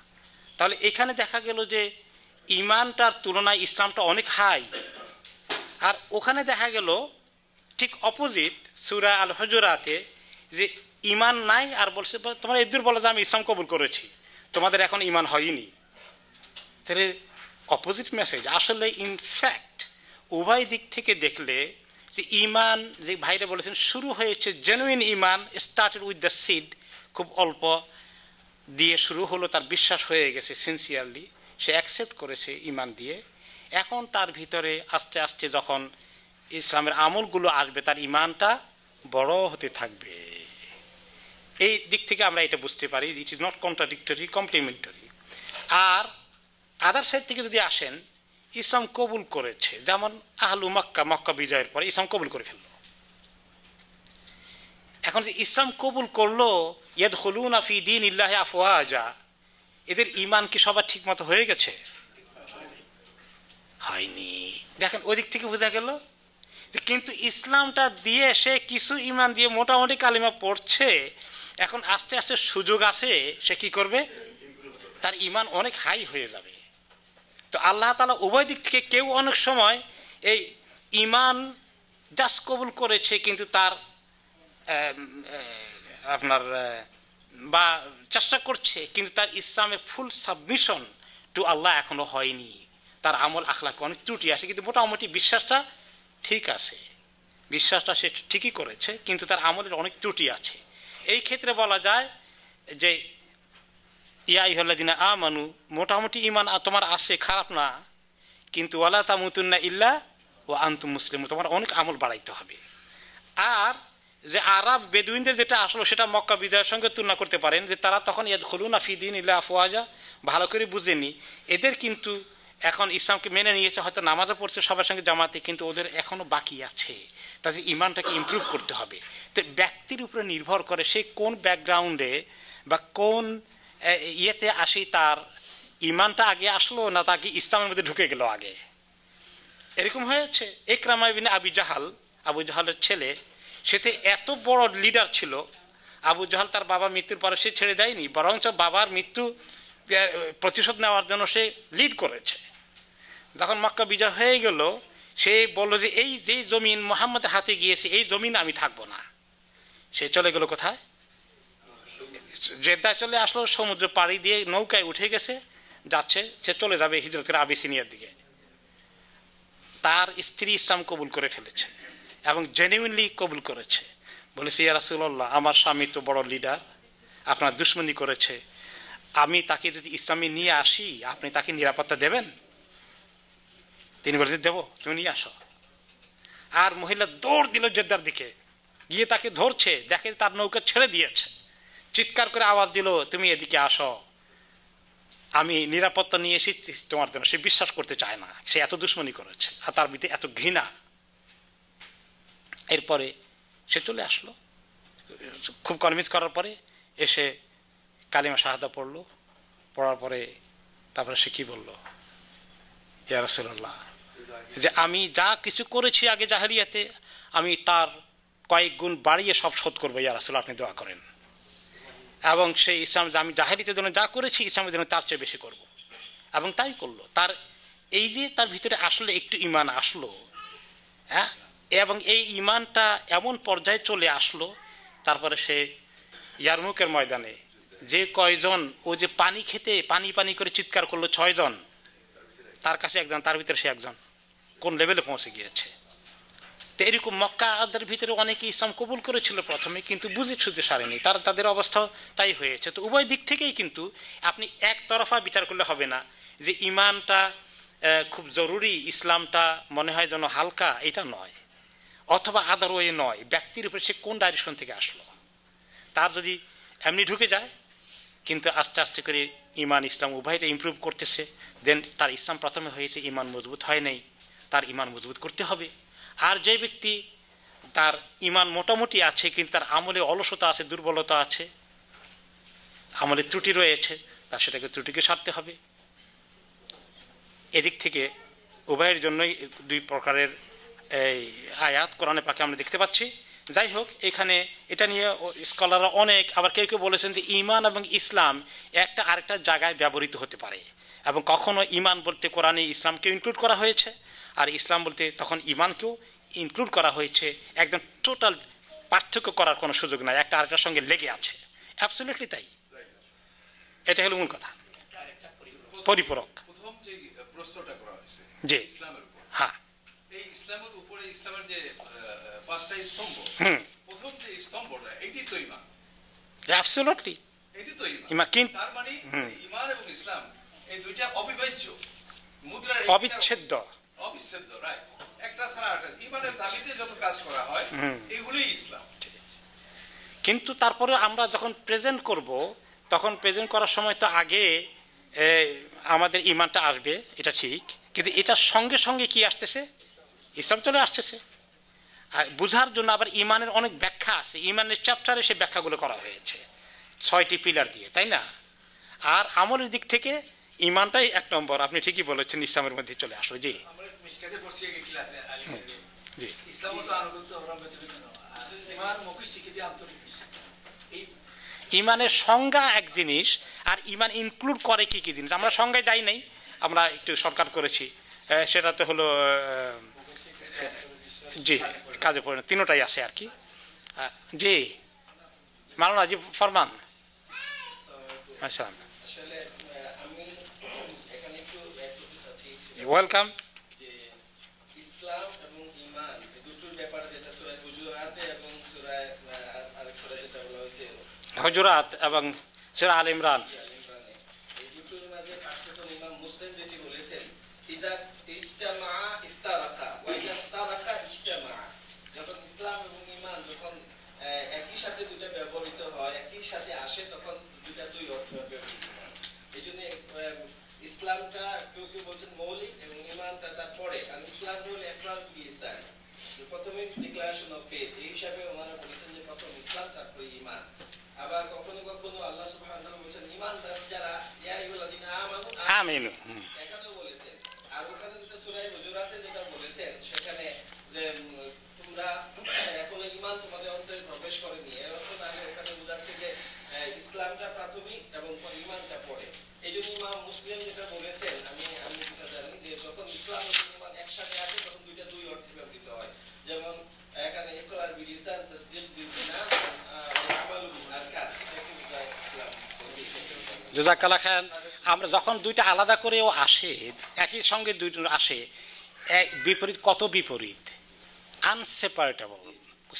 A: তাহলে এখানে দেখা গেল যে ঈমানটার তুলনায় ইসলামটা অনেক হাই। আর ওখানে দেখা গেল ঠিক অপোজিট সূরা আল হুজুরাতে, যে ঈমান নাই আর বলছে তোমরা এদুর বলো যে আমি ইসলাম কবুল করেছি, তোমাদের এখন ঈমান হয়নি। তাহলে অপোজিট মেসেজ। আসলে ইনফ্যাক্ট উভয় দিক থেকে দেখলে যে ঈমান, যে ভাইরা বলেছেন শুরু হয়েছে জেনুইন ঈমান, স্টার্টেড উইথ দ্য সিড, খুব অল্প দিয়ে শুরু হলো, তার বিশ্বাস হয়ে গেছে সিনসিয়ারলি, সে অ্যাকসেপ্ট করেছে ঈমান দিয়ে। এখন তার ভিতরে আস্তে আস্তে যখন ইসলামের আমলগুলো আসবে, তার ঈমানটা বড় হতে থাকবে। এই দিক থেকে আমরা এটা বুঝতে পারি, it is not contradictory, complementary. আর আদার সাইড থেকে যদি আসেন, ইসলাম কবুল করেছে, যেমন আহলু মক্কা, মক্কা বিজয়ের পরে ইসলাম কবুল করে ফেলল। এখন যে ইসলাম কবুল করলো, ইয়াদখুলুনা ফি দীনিল্লাহি আফওয়াজা, এদের ঈমান কি সবার ঠিক মতো হয়ে গেছে? হয়নি। দেখেন ওই দিক থেকে বোঝা গেল যে কিন্তু ইসলামটা দিয়ে সে কিছু ঈমান দিয়ে মোটামুটি কালিমা পড়ছে, এখন আস্তে আস্তে সুযোগ আছে, সে কি করবে? তার ঈমান অনেক হাই হয়ে যাবে। তো আল্লাহ তাআলা উভয় দিক থেকে, কেউ অনেক সময় এই ঈমান জাস্ট কবুল করেছে কিন্তু তার আপনার বা চেষ্টা করছে, কিন্তু তার ইসলামে ফুল সাবমিশন টু আল্লাহ এখনো হয়নি, তার আমল আখলাকে অনেক ত্রুটি আছে, কিন্তু মোটামুটি বিশ্বাসটা ঠিক আছে, বিশ্বাসটা সে ঠিকই করেছে, কিন্তু তার আমলের অনেক ত্রুটি আছে। এই ক্ষেত্রে বলা যায় যে ইয়া আইয়ুহাল্লাযীনা আমানু, মোটামুটি ঈমান তোমার আছে, খারাপ না, কিন্তু ওয়ালা তামুতুন্না ইল্লা ওয়া আনতুম মুসলিমুন, তোমার অনেক আমল বাড়াইতে হবে। আর যে আরব বেদুইনদের যেটা আসলো, সেটা মক্কা বিজয়ের সঙ্গে তুলনা করতে পারেন, যে তারা তখন ইয়াদখুলুনা ফি দীনিল্লাহি আফওয়াজা, ভালো করে বুঝেনি। এদের কিন্তু এখন ইসলামকে মেনে নিয়েছে, হয়তো নামাজও পড়ছে সবার সঙ্গে জামাতে, কিন্তু ওদের এখনো বাকি আছে, তাদের ঈমানটাকে ইমপ্রুভ করতে হবে। তো ব্যক্তির উপরে নির্ভর করে সে কোন ব্যাকগ্রাউন্ডে বা কোন ইয়েতে আসি, তার ঈমানটা আগে আসলো না তাকে ইসলামের মধ্যে ঢুকে গেল আগে। এরকম হয়েছে। ইকরামা ইবনে আবি জাহাল, আবু জাহালের ছেলে, সেতে এত বড় লিডার ছিল। আবু জাহাল তার বাবার মৃত্যুর পরে সে ছেড়ে দেয়নি, বরঞ্চ বাবার মৃত্যু প্রতিশোধ নেওয়ার জন্য সে লিড করেছে। যখন মক্কা বিজয় হয়ে গেল, সে বলল যে এই যে জমিন মুহাম্মদের হাতে গিয়েছে, এই জমিন আমি থাকবো না। সে চলে গেল কোথায়? জেদ্দায় চলে আসলো, সমুদ্র পাড়ি দিয়ে নৌকায় উঠে গেছে, যাচ্ছে, সে চলে যাবে হিজরত করে আবিসিনিয়ার দিকে। তার স্ত্রী ইসলাম কবুল করে ফেলেছে এবং জেনুইনলি কবুল করেছে। বলেছে, ইয়া রাসূলুল্লাহ, আমার স্বামী তো বড় লিডার, আপনার দুশমনি করেছে, আমি তাকে যদি ইসলামে নিয়ে আসি, আপনি তাকে নিরাপত্তা দেবেন? তিনি বলেছেন, দেবো, তুমি নিয়ে আসো। আর মহিলা দৌড় দিল জেদ্দার দিকে, গিয়ে তাকে ধরছে, দেখে তার নৌকা ছেড়ে দিয়েছে, চিৎকার করে আওয়াজ দিল, তুমি এদিকে আসো, আমি নিরাপত্তা নিয়ে এসেছি তোমার জন্য। সে বিশ্বাস করতে চায় না, সে এত দুশমনি করেছে আর তার ভিতরে এত ঘৃণা। এরপরে সে চলে আসলো, খুব কনভিন্স করার পরে এসে কালিমা শাহাদা পড়লো, পড়ার পরে তারপরে সে কি বলল, ইয়া রাসূলুল্লাহ, যে আমি যা কিছু করেছি আগে জাহেলিয়াতে, আমি তার কয়েক গুণ বাড়িয়ে সব শোধ করবো, ইয়া রাসূলুল্লাহ, আপনি দোয়া করেন। এবং সেই ইসলাম, আমি জাহেলিয়াতের জন্য যা করেছি, ইসলামের জন্য তার চেয়ে বেশি করব। এবং তাই করলো। তার এই যে তার ভিতরে আসলে একটু ঈমান আসলো, হ্যাঁ, এবং এই ঈমানটা এমন পর্যায়ে চলে আসলো, তারপরে সে ইয়ারমুকের ময়দানে যে কয়জন ও যে পানি খেতে পানি পানি করে চিৎকার করলো 6 জন, তার কাছে একজন, তার ভিতরে সে একজন, কোন লেভেলে পৌঁছে গিয়েছে। তো এরকম মক্কাদের ভিতরে অনেকে ইসলাম কবুল করেছিল প্রথমে, কিন্তু বুঝে সুঝে সারেনি, তাদের অবস্থাও তাই হয়েছে। তো উভয় দিক থেকেই কিন্তু আপনি একতরফা বিচার করলে হবে না যে ইমানটা খুব জরুরি, ইসলামটা মনে হয় যেন হালকা, এটা নয়, অথবা আদার ওয়ে নয়, ব্যক্তির উপরে সে কোন ডাইরেকশন থেকে আসলো। তার যদি এমনি ঢুকে যায় কিন্তু আস্তে আস্তে করে ইমান ইসলাম উভয়টা ইমপ্রুভ করতেছে, দেন তার ইসলাম প্রথমে হয়েছে, ইমান মজবুত হয় নাই, তার ইমান মজবুত করতে হবে। আর যে ব্যক্তি তার ইমান মোটামুটি আছে কিন্তু তার আমলে অলসতা আছে, দুর্বলতা আছে, আমলে ত্রুটি রয়েছে, তার সেটাকে ত্রুটিকে সারতে হবে। এদিক থেকে উভয়ের জন্যই 2 প্রকারের এই আয়াত কোরআনে পাকে আমরা দেখতে পাচ্ছি। যাই হোক, এখানে এটা নিয়ে স্কলাররা অনেক, আবার কেউ কেউ বলেছেন যে ইমান এবং ইসলাম একটা আরেকটা জায়গায় ব্যবহৃত হতে পারে, এবং কখনো ইমান বলতে কোরআনে ইসলামকেও ইনক্লুড করা হয়েছে, আর ইসলাম বলতে তখন ইমানকেও ইনক্লুড করা হয়েছে। একদম টোটাল পার্থক্য করার কোনো সুযোগ নাই, একটা আরেকটার সঙ্গে লেগে আছে, অ্যাবসলিউটলি তাই। এটা হলো মূল কথা, পরিপূরক।
B: প্রথম যে প্রশ্নটা করা হয়েছে
A: জি,
B: ইসলামের উপর,
A: হ্যাঁ,
B: এই ইসলামের উপরে ইসলামের যে 5টা স্তম্ভ, প্রথম যে স্তম্ভটা এটি তো ইমান,
A: অ্যাবসলিউটলি
B: এটি তো
A: ইমান।
B: ইমান।
A: কিন্তু
B: তার মানে ইমান এবং ইসলাম এই দুইটা অবিভাজ্য মুদ্রা,
A: অবিচ্ছেদ্য,
B: অবিচ্ছেদ্য, রাইট। একটা ছাড়া একটা, ইমানের দাবিতে যত কাজ করা হয় এগুলোই ইসলাম।
A: কিন্তু তারপরে আমরা যখন প্রেজেন্ট করব, তখন প্রেজেন্ট করার সময় তো আগে আমাদের ইমানটা আসবে, এটা ঠিক, কিন্তু এটার সঙ্গে সঙ্গে কি আসতেছে, ইসলাম চলে আসতেছে। আর বুঝার জন্য আবার ইমানের অনেক ব্যাখ্যা আছে, ইমানের চ্যাপ্টারে সে ব্যাখ্যাগুলো করা হয়েছে 6টি পিলার দিয়ে, তাই না? আর আমলের দিক থেকে ইমানটাই 1 নম্বর, আপনি ঠিকই বলেছেন, ইসলামের মধ্যে চলে আসলো। জি, জি, ইমানের সংজ্ঞা এক জিনিস, আর ইমান ইনক্লুড করে কি কি জিনিস আমরা সংজ্ঞায় যাই নাই, আমরা একটু শর্টকাট করেছি, সেটা তো হলো জি কাজে পরিণত, 3টাই আছে আর কি। জি মাওলানা জি ফরমান। আচ্ছা, ওয়েলকাম।
F: ইসলাম এবং ঈমান এই দুটোর ব্যাপারে যেটা সূরা হুজুরাতে এবং সূরা আরেকটা যেটা বলা হয়েছে
A: হুজুরাত এবং সূরা আল ইমরান,
F: এই দুটোর মাঝে পার্থক্য ইমাম মুসলিম যেটি বলেছেন, ইজা ইজতামা ইফতারাকা ওয়া ইজা ইফতারাকা ইজতামা। যখন ইসলাম এবং ঈমান যখন একই সাথে দুটো ব্যবহৃত হয়, একই সাথে আসে, তখন দুটো দুই অর্থ ব্যবহৃত হয়। এইজন্য ইসলামটা কেউ কেউ বলছেন মৌলিক এবং ঈমানটা তারপরে, কারণ ইসলাম হলো একরার বিল লিসান, প্রথমে ডিক্লারেশন অফ ফেথ, এই হিসাবে ওনারা বলেছেন যে প্রথম ইসলাম তারপরে ঈমান। আবার কখনো কখনো আল্লাহ সুবহানাহু ওয়া তাআলা বলেছেন ঈমানদার যারা, ইয়া আইয়ুহাল্লাযিনা আমানু আমিনু, এখানেও বলেছেন। আর ওখানে যেটা সূরা হুজুরাতে যেটা বলেছেন, সেখানে যে তোমরা এখনো ঈমান তোমাদের অন্তরে প্রবেশ করেনি, এর অর্থ তাহলে ওখানে বোঝাচ্ছে যে ইসলামটা প্রাথমিক এবং ঈমানটা পরে। এই জন্য ইমাম মুসলিম যেটা বলেছেন, আমি যেটা জানি যে যখন ইসলাম এবং ঈমান একসাথে আসে তখন দুইটা দুই অর্থে ব্যবহৃত হয়। যেমন এখানে ইকরার বিল লিসান, তাসদীক বিল জিনান, আমালু বিল আরকান, এটাকে বোঝায় ইসলাম।
A: জাযাকাল্লাহ খাইরান। আমরা যখন দুইটা আলাদা করেও আসে, একই সঙ্গে দুইটা আসে, বিপরীত, কত বিপরীত, আনসেপারেটেবল,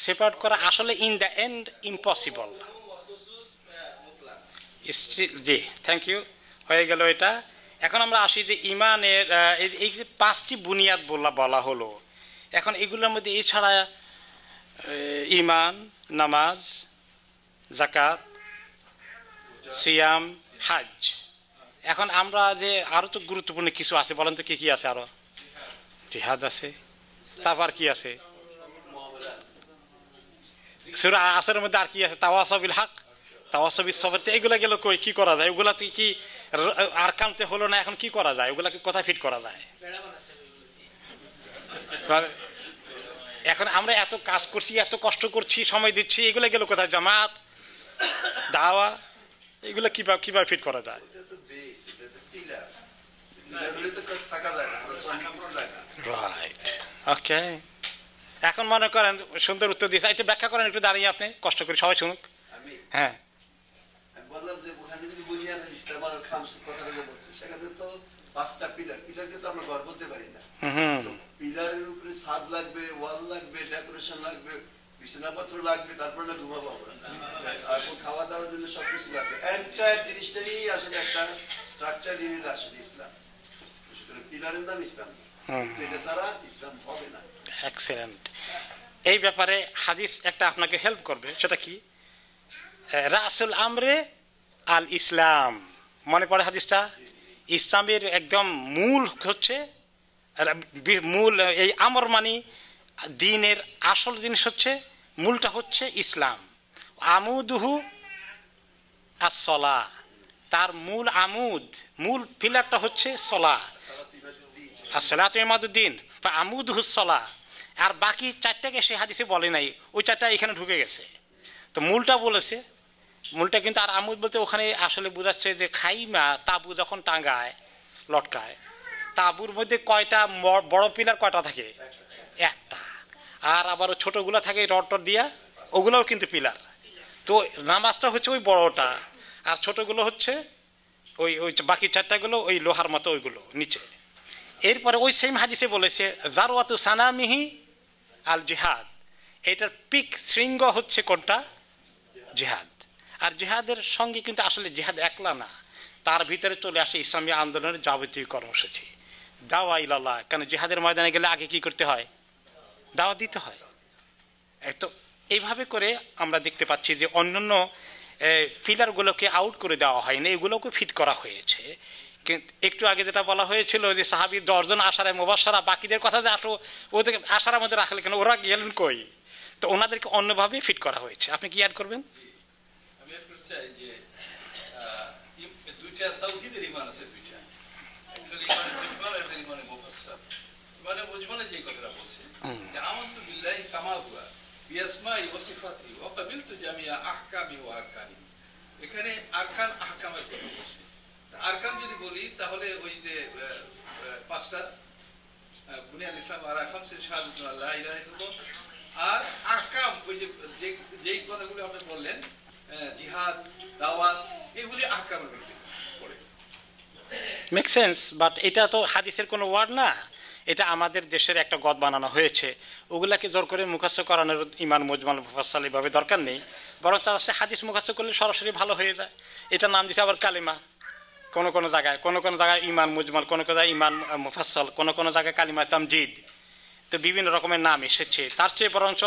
A: সেপারেট করা আসলে ইন দ্য এন্ড ইম্পসিবল। জি, থ্যাংক ইউ, হয়ে গেল এটা। এখন আমরা আসি যে ইমানের এই যে 5টি বুনিয়াদ বলা হলো, এখন এগুলোর মধ্যে এছাড়া ইমান, নামাজ, যাকাত, সিয়াম, হাজ। এখন আমরা যে আরো তো গুরুত্বপূর্ণ কিছু আছে, বলেন তো কি কি আছে? আরো জিহাদ আছে, তারপর কি আছে? সূরা আসরের মধ্যে আর কি আছে? তাওয়াসাউ বিল হক, তাওয়াসাউ বিস সবর। এগুলা গেল কই, কি করা যায়? ওগুলা তুই কি আর কামতে হলো না, এখন কি করা যায়? ওগুলাকে কোথায় ফিট করা যায়? এখন আমরা এত কাজ করছি, এত কষ্ট করছি, সময় দিচ্ছি, এগুলা গেল কোথায়? জামাত, দাওয়া, এগুলা কিভাবে ফিট করা যায়? রাইট, ওকে। এখন মনে করেন সুন্দর উত্তর দিয়েছে, এটা ব্যাখ্যা করেন একটু, দাঁড়িয়ে আপনি কষ্ট করে, সবাই শুনুক।
B: আমি
A: হ্যাঁ,
B: বললাম যে ইসলাম আর খামস কথাটা যে বলছে সেখানে তো 5টা পিলার, পিলারকে তো আমরা ঘর বলতে পারি না। পিলারের উপরে ছাদ লাগবে, ওয়াল লাগবে, ডেকোরেশন লাগবে, বিছানাপত্র লাগবে, তারপরে না ঘুমাবো আমরা, আর খাওয়া দাওয়ার জন্য সবকিছু লাগবে। এন্টায়ার জিনিসটা নিয়ে আসলে একটা স্ট্রাকচার নিয়ে আসলে ইসলাম। পিলারের নাম ইসলাম, এটা ছাড়া ইসলাম হবে না।
A: এক্সেলেন্ট। এই ব্যাপারে হাদিস একটা আপনাকে হেল্প করবে, সেটা কি? রাসুল আমরে আল ইসলাম, মনে পড়ে হাদিসটা? ইসলামের একদম মূল হচ্ছে মূল, এই আমর মানে দিনের আসল জিনিস হচ্ছে, মূলটা হচ্ছে ইসলাম। আমুদুহু as-সালাহ, তার মূল আমুদ, মূল পিলারটা হচ্ছে সলাহ, as-সালাতু ইমাদুদ্দিন, আমুদুহু সালাহ। আর বাকি 4টাকে সে হাদিসে বলে নাই, ওই 4টা এখানে ঢুকে গেছে। তো মূলটা বলেছে, মূলটা কিন্তু, আর আমুদ বলতে ওখানে আসলে বোঝাচ্ছে যে খাইমা, তাবু যখন টাঙ্গায় লটকায়, তাবুর মধ্যে কয়টা বড় পিলার কয়টা থাকে? একটা। আর আবার ছোটগুলো থাকে রড টড দিয়া, ওগুলোও কিন্তু পিলার। তো নামাজটা হচ্ছে ওই বড়টা, আর ছোটগুলো হচ্ছে ওই ওই বাকি 4টাগুলো ওই লোহার মতো ওইগুলো নিচে। এরপরে ওই সেম হাদিসে বলেছে জারওয়াতু সানামিহি আল জিহাদ, এটার পিক শৃঙ্গ হচ্ছে কোনটা? জিহাদ। আর জিহাদের সঙ্গে কিন্তু আসলে জিহাদ একলা না, তার ভিতরে চলে আসে ইসলামী আন্দোলনের যাবতীয় কর্মসূচি, দাওয়া ইলাল্লাহ। কারণ জিহাদের ময়দানে গেলে আগে কি করতে হয়? দাওয়া দিতে হয়। তো এইভাবে করে আমরা দেখতে পাচ্ছি যে অন্যান্য পিলারগুলোকে আউট করে দেওয়া হয়নি, এগুলোকে ফিট করা হয়েছে। কিন্তু একটু আগে যেটা বলা হয়েছিল যে সাহাবী 10 জন আশারায়ে মুবাশশারা, বাকিদের কথা যে আসো ওদের আশারার মধ্যে রাখলে কেন, ওরা গেলেন কই? তো ওনাদেরকে অন্যভাবে ফিট করা হয়েছে। আপনি কি অ্যাড করবেন?
F: আমি একটু চাই যে দুইটা তাওহীদের ঈমান আছে, দুইটা, একটা ঈমান মুজমাল, একটা ঈমান মুফাসসাল। মানে মুজমালে যে কথাটা বলছে যে আমানতু বিল্লাহি কামা হুয়া বিআসমাই ওয়া সিফাতি ওয়া ক্বাবিলতু জামিআ আহকামি ওয়া আরকানি, এখানে আরকান আহকামের কথা বলছে। আরকান যদি বলি তাহলে ওই যে 5টা বুনিয়াল ইসলাম আলা খামসিন শাহাদাতু আল্লা ইলাহা ইল্লাল্লাহ, আর আহকাম ওই যে যেই কথাগুলো আপনি বললেন, জিহাদ, দাওয়াত, এগুলি আহকামের মধ্যে পড়ে।
A: Make sense. বাট এটা তো হাদিসের কোনো ওয়ার্ড না, এটা আমাদের দেশের একটা গদ বানানো হয়েছে। ওগুলাকে জোর করে মুখস্থ করানোর ইমান মুজমাল মুফাসসাল এভাবে দরকার নেই, বরং তার সাথে হাদিস মুখস্থ করলে সরাসরি ভালো হয়ে যায়। এটা নাম দিছে আবার কালিমা, কোন কোন জায়গায় ইমান মুজমাল, কোন কোন জায়গায় ইমান মুফাসসাল, কোন কোন জায়গায় কালিমা তামজিদ। তো বিভিন্ন রকমের নাম এসেছে, তার চেয়ে বরঞ্চ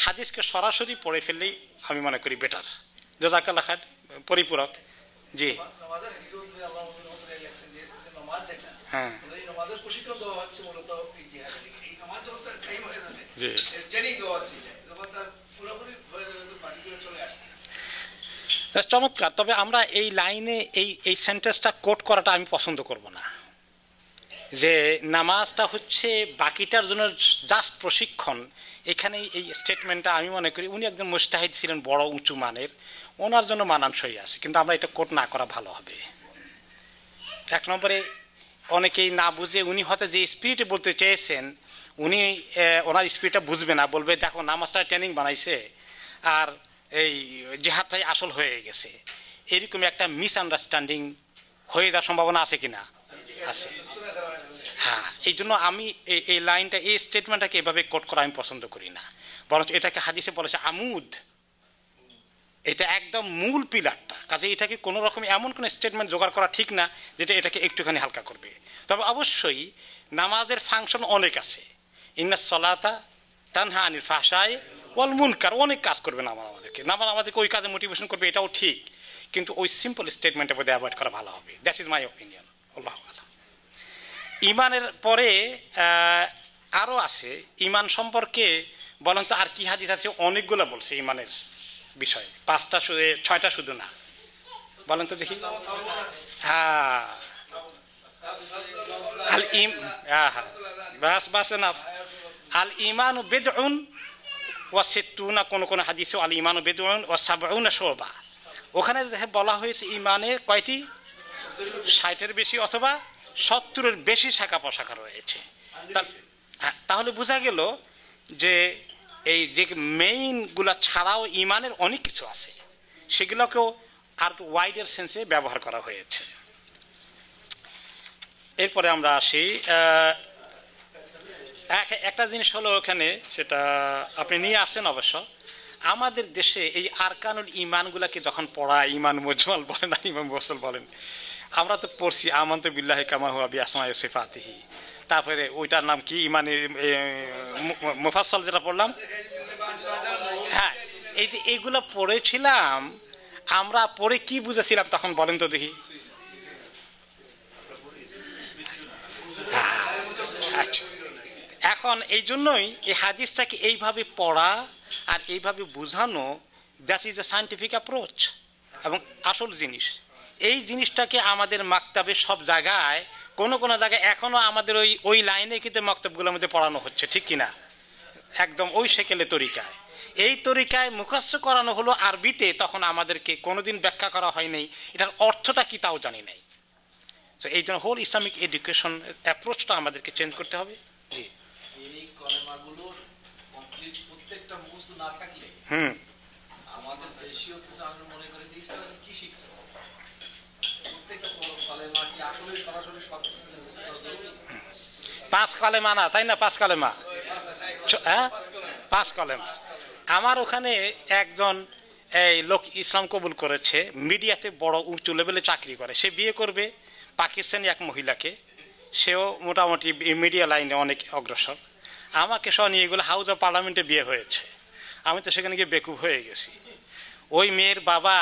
A: হাদিসকে সরাসরি পড়ে ফেললেই আমি মনে করি বেটার। জাযাকাল্লাহ খাইর, পরিপূরক। জি হ্যাঁ,
E: প্রশিক্ষণ দেওয়া হচ্ছে মূলত এই নামাজ যখন তার টাইম হয়ে যাবে,
A: জি
E: ট্রেনিং দেওয়া হচ্ছে, যখন তার পুরোপুরি হয়ে যাবে, বাড়িতে চলে আসবে।
A: চমৎকার। তবে আমরা এই লাইনে এই সেন্টেন্সটা কোট করাটা আমি পছন্দ করব না, যে নামাজটা হচ্ছে বাকিটার জন্য জাস্ট প্রশিক্ষণ। এখানে এই স্টেটমেন্টটা আমি মনে করি উনি একজন মুজতাহিদ ছিলেন, বড় উঁচু মানের, ওনার জন্য মানানসই আছে, কিন্তু আমরা এটা কোট না করা ভালো হবে। 1 নম্বরে অনেকেই না বুঝে উনি হয়তো যে স্পিরিটে বলতে চেয়েছেন, উনি ওনার স্পিরিটটা বুঝবে না, বলবে দেখো নামাজটা ট্রেনিং বানাইছে আর এই জিহাদটাই আসল হয়ে গেছে। এরকম একটা মিসআন্ডারস্ট্যান্ডিং হয়ে যাওয়ার সম্ভাবনা আছে কিনা? আছে। হ্যাঁ, এই জন্য আমি এই লাইনটা, এই স্টেটমেন্টটাকে এভাবে কোট করা আমি পছন্দ করি না, বরং এটাকে হাদিসে বলেছে আমুদ, এটা একদম মূল পিলারটা। কাজে এটাকে কোনো রকম এমন কোনো স্টেটমেন্ট জোগাড় করা ঠিক না যেটা এটাকে একটুখানি হালকা করবে। তবে অবশ্যই নামাজের ফাংশন অনেক আছে। ইন্নাস সালাতা তানহা আনিল ফাহশাই ওয়াল মুনকার, অনেক কাজ করবে নামাজ আমাদেরকে, নামাজ আমাদেরকে ওই কাজে মোটিভেশন করবে, এটাও ঠিক, কিন্তু ওই সিম্পল স্টেটমেন্টের মধ্যে অ্যাভয়েড করা ভালো হবে। That is my opinion. আল্লাহু আ'লাম। ইমানের পরে আরও আছে ইমান সম্পর্কে, বলেন তো আর কি হাদিস আছে? অনেকগুলো বলছে ইমানের বিষয়, 5টা শুধু, 6টা শুধু না, বলেন তো দেখি। হ্যাঁ, আল ইম, বাস বাস না, আল ইমানু বিদউন ওয়া সিত্তুনা, কোন কোন হাদিসে আল ইমানু বিদউন ওয়া সাবউনা শুবা। ওখানে বলা হয়েছে ইমানের কয়টি? 60-এর বেশি অথবা 70-এর বেশি শাখা প্রশাখা রয়েছে। তাহলে বোঝা গেল যে এই যে মেইনগুলা ছাড়াও ইমানের অনেক কিছু আছে, সেগুলোকেও আর ওয়াইডার সেন্সে ব্যবহার করা হয়েছে। এরপরে আমরা আসি, একটা জিনিস হলো ওখানে, সেটা আপনি নিয়ে আসছেন অবশ্য, আমাদের দেশে এই আরকানুল ইমানগুলাকে যখন পড়ায়, ইমান মুজমাল বলেন আর ইমান মুফাসসাল বলেন, আমরা তো পড়ছি আমানতু বিল্লাহি কামা হুয়া বিআসমাই ওয়া সিফাতিহি, তারপরে ওইটার নাম কি, ইমানে মুফাসসাল যেটা পড়লাম, হ্যাঁ, এই যে এইগুলো পড়েছিলাম, আমরা পড়ে কি বুঝেছিলাম তখন বলেন তো দেখি? আচ্ছা, এখন এই জন্যই এই হাদিসটাকে এইভাবে পড়া আর এইভাবে বোঝানো, that is a scientific approach এবং আসল জিনিস। এই জিনিসটাকে আমাদের মাকতাবে সব জায়গায়, কোনো কোনো জায়গায় এখনো আমাদের ওই লাইনে কিন্তু মাকতাবগুলোর মধ্যে পড়ানো হচ্ছে, ঠিক কিনা? একদম ওই সেকেলে তরিকায়, এই তরিকায় মুখস্থ করানো হলো আরবিতে, তখন আমাদেরকে কোনোদিন ব্যাখ্যা করা হয়নি, এটার অর্থটা কি তাও জানি নাই। তো এই জন্য হোল ইসলামিক এডুকেশন অ্যাপ্রোচটা আমাদেরকে চেঞ্জ করতে হবে। জি,
C: এই কলেমাগুলোর কমপ্লিট প্রত্যেকটা মুখস্থ না থাকলে আমাদের দেশীয় কিছু আমরা মনে করি যে ইসলামে কি শিখছো, প্রত্যেকটা কলেমা কি আসলে সরাসরি সব
A: 5 কলেমা না, তাই না? 5 কলেমা, হ্যাঁ 5 কলেমা। আমার ওখানে একজন এই লোক ইসলাম কবুল করেছে, মিডিয়াতে বড় উঁচু লেভেলে চাকরি করে, সে বিয়ে করবে পাকিস্তানি এক মহিলাকে, সেও মোটামুটি মিডিয়া লাইনে অনেক অগ্রসর। আমাকে সহ নিয়ে এগুলো হাউস অফ পার্লামেন্টে বিয়ে হয়েছে, আমি তো সেখানে গিয়ে বেকুব হয়ে গেছি। ওই মেয়ের বাবা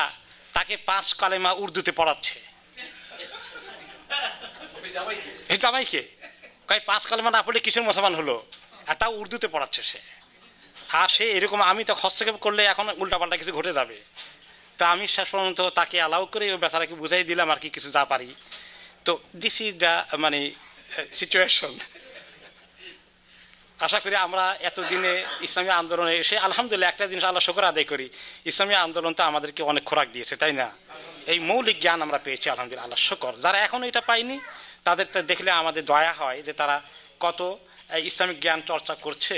A: তাকে 5 কলেমা উর্দুতে পড়াচ্ছে। এই জামাইকে কয় 5 কলেমা না পড়লে কিসের মুসলমান হলো, আর তাও উর্দুতে পড়াচ্ছে সে। আর সে এরকম, আমি তো হস্তক্ষেপ করলে এখন উল্টাপাল্টা কিছু ঘটে যাবে, তো আমি শেষ পর্যন্ত তাকে অ্যালাউ করে ওই বেচারাকে বুঝাই দিলাম আর কি কিছু যা পারি। তো দিস ইজ দ্য মানে সিচুয়েশন। আশা করি আমরা এতদিনে ইসলামী আন্দোলনে এসে আলহামদুলিল্লাহ একটা জিনিস আল্লাহ শুকর আদায় করি, ইসলামী আন্দোলন তো আমাদেরকে অনেক খোরাক দিয়েছে, তাই না? এই মৌলিক জ্ঞান আমরা পেয়েছি আলহামদুলিল্লাহ, আল্লাহ শুকর। যারা এখনও এটা পায়নি তাদের দেখলে আমাদের দয়া হয় যে তারা কত ইসলামিক জ্ঞান চর্চা করছে,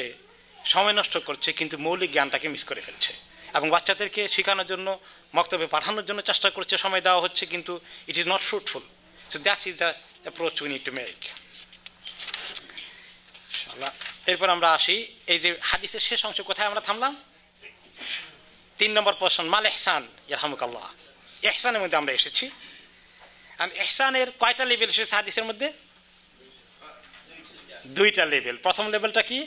A: সময় নষ্ট করছে, কিন্তু মৌলিক জ্ঞানটাকে মিস করে ফেলছে। এবং বাচ্চাদেরকে শেখানোর জন্য, মক্তবে পাঠানোর জন্য চেষ্টা করছে, সময় দেওয়া হচ্ছে, কিন্তু ইট is not fruitful. So that is the approach we need to make. এরপর আমরা আসি, এই যে হাদিসের শেষ অংশ কোথায় আমরা থামলাম? 3 নম্বর পোরশন, মাল ইহসান ইয়ারহামুকাল্লাহ। ইহসানের মধ্যে আমরা এসেছি। ইহসানের কয়টা লেভেল এসেছে হাদিসের মধ্যে? 2টা লেভেল। প্রথম লেভেলটা কি?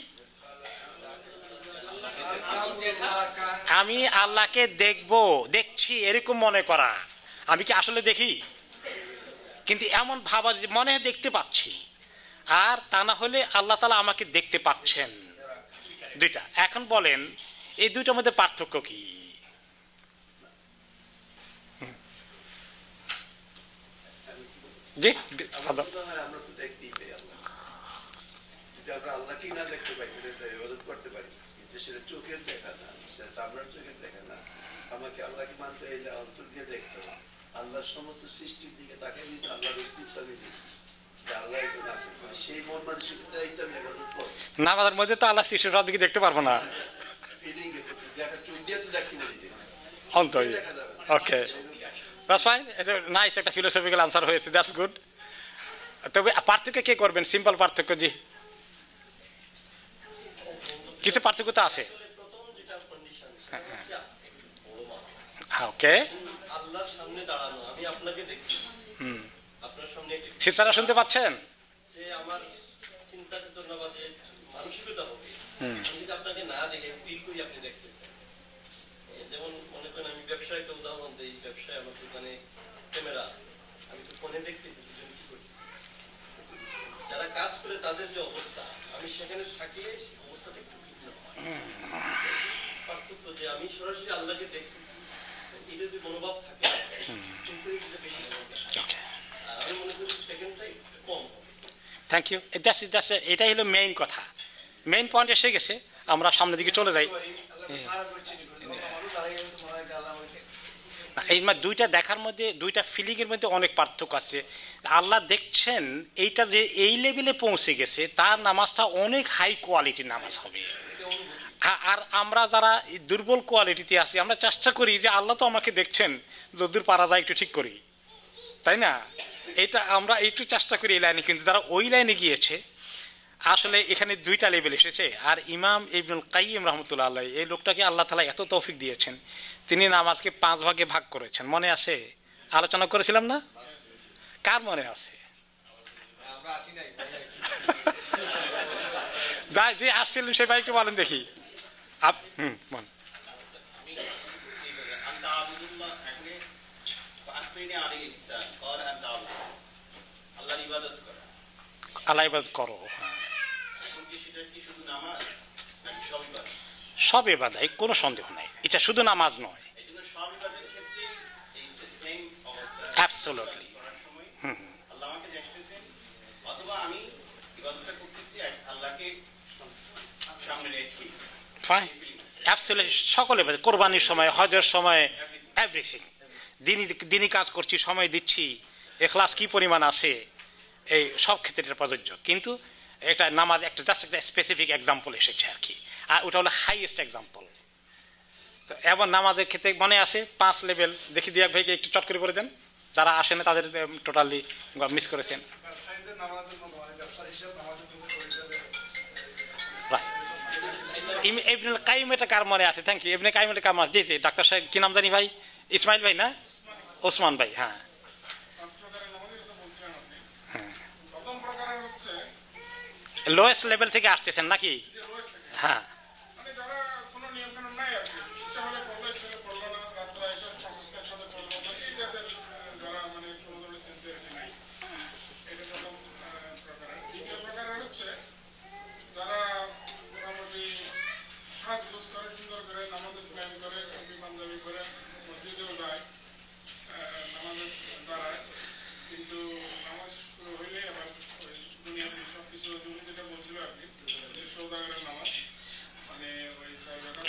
A: আমি আল্লাহকে দেখছি এরকম মনে করা। আমি কি আসলে দেখি? কিন্তু এমন ভাবা যে মনে দেখতে পাচ্ছি, আর তা না হলে আল্লাহ তাআলা আমাকে দেখতে পাচ্ছেন। 2টা। এখন বলেন এই 2টার মধ্যে পার্থক্য কি? জি,
B: আমরা তো দেখতেই পাই আল্লাহ, যদি আমরা আল্লাহকেই না দেখতে পাই ইবাদত করতে পারি, কিন্তু সেটা চোখের দেখা না, সেটা চামড়ার চোখের দেখা না। আমাকে আল্লাহকে মানতে এলে অন্তর দিয়ে দেখতে হবে, আল্লাহর সমস্ত সৃষ্টির দিকে তাকাই দিতে আল্লাহর অস্তিত্ব আমি দেখি যে আল্লাহ একজন আছে, সেই মন মানসিকতাই তো আমি ইবাদত করব।
A: নামাজের মধ্যে তো আল্লাহ সৃষ্টির সব দিকে দেখতে পারবো না,
B: ফিলিং দেখা, চোখ দিয়ে তো দেখতে পারি
A: অন্তরে। ওকে, দ্যাটস ফাইন, এটা নাইস একটা ফিলোসফিক্যাল আনসার হয়েছে, দ্যাটস গুড। তবে পার্থক্য কে করবেন? সিম্পল পার্থক্য। জি, কিছু পার্থক্য তো আছে। ওকে,
G: আল্লাহর সামনে দাঁড়ানো, আমি আপনাকে দেখছি, আপনার সামনে
A: শিক্ষাটা শুনতে পাচ্ছেন?
G: যে আমার চিন্তা চেতনা বা যে মানসিকতা হবে, আমি যদি আপনাকে না দেখে ফিল করি আপনি দেখতেছেন। যেমন মনে করেন আমি ব্যবসায় একটা উদাহরণ দিই, ব্যবসায় আমার দোকানে ক্যামেরা আছে, আমি তো ফোনে দেখতেছি দুজন কি করতেছি। যারা কাজ করে তাদের যে অবস্থা, আমি সেখানে থাকলে অবস্থাটা একটু ভিন্ন পার্থক্য, যে আমি সরাসরি আল্লাহকে দেখতেছি, এটা যদি মনোভাব থাকে সিনসিয়ারিটিটা বেশি হবে। আর আমি মনে করি সেকেন্ডটাই কম হবে।
A: Thank you. এটাই হলো মেইন কথা, মেইন পয়েন্ট এসে গেছে। আমরা সামনের দিকে চলে যাই। এই 2টা দেখার মধ্যে, 2টা ফিলিং এর মধ্যে অনেক পার্থক্য আছে। আল্লাহ দেখছেন এইটা যে এই লেভেলে পৌঁছে গেছে, তার নামাজটা অনেক হাই কোয়ালিটির নামাজ হবে। আর আমরা যারা দুর্বল কোয়ালিটিতে আছি আমরা চেষ্টা করি যে আল্লাহ তো আমাকে দেখছেন, যদ্দূর পারা যায় একটু ঠিক করি, তাই না? এটা আমরা একটু চেষ্টা করি এই লাইনে, কিন্তু যারা ওই লাইনে গিয়েছে আসলে এখানে দুইটা লেভেল এসেছে। আর ইমাম ইবনুল কাইয়িম রাহমাতুল্লাহ আলাইহি এই লোকটাকে আল্লাহ তাআলা এত তৌফিক দিয়েছেন, তিনি নামাজকে 5 ভাগে ভাগ করেছেন। মনে আছে? আলোচনা করেছিলাম না? কার মনে আছে? যাই যে আসছিলেন সে ভাই একটু বলেন দেখি। বল। আল্লাহ ইবাদত করো, সব ইবাদত, কোনো সন্দেহ নাই, এটা শুধু নামাজ নয়। অ্যাবসলিউটলি। সকলে কোরবানির সময়, হজের সময়, এভরিথিং। দিনই কাজ করছি, সময় দিচ্ছি, ইখলাস কি পরিমাণ আছে, এই সব ক্ষেত্রে এটা প্রযোজ্য। কিন্তু এটা নামাজ একটা জাস্ট একটা স্পেসিফিক এক্সাম্পল এসেছে আর কি, আর ওটা হলো হাইয়েস্ট এক্সাম্পল। তো এবার নামাজের ক্ষেত্রে মনে আছে 5 লেভেল। দেখি দুই এক ভাইকে একটু চট করে বলে দেন, যারা আসেন তাদের টোটালি মিস করেছেন। ইবনুল কাইয়িম এটা কার মনে আছে? Thank you. ইবনে কাইয়িম এটা কার মনে? জি জি, ডাক্তার সাহেব কি নাম জানি ভাই? ইসমাইল ভাই না? ওসমান ভাই। হ্যাঁ, লোয়েস্ট লেভেল থেকে আসতেছেন নাকি? হ্যাঁ,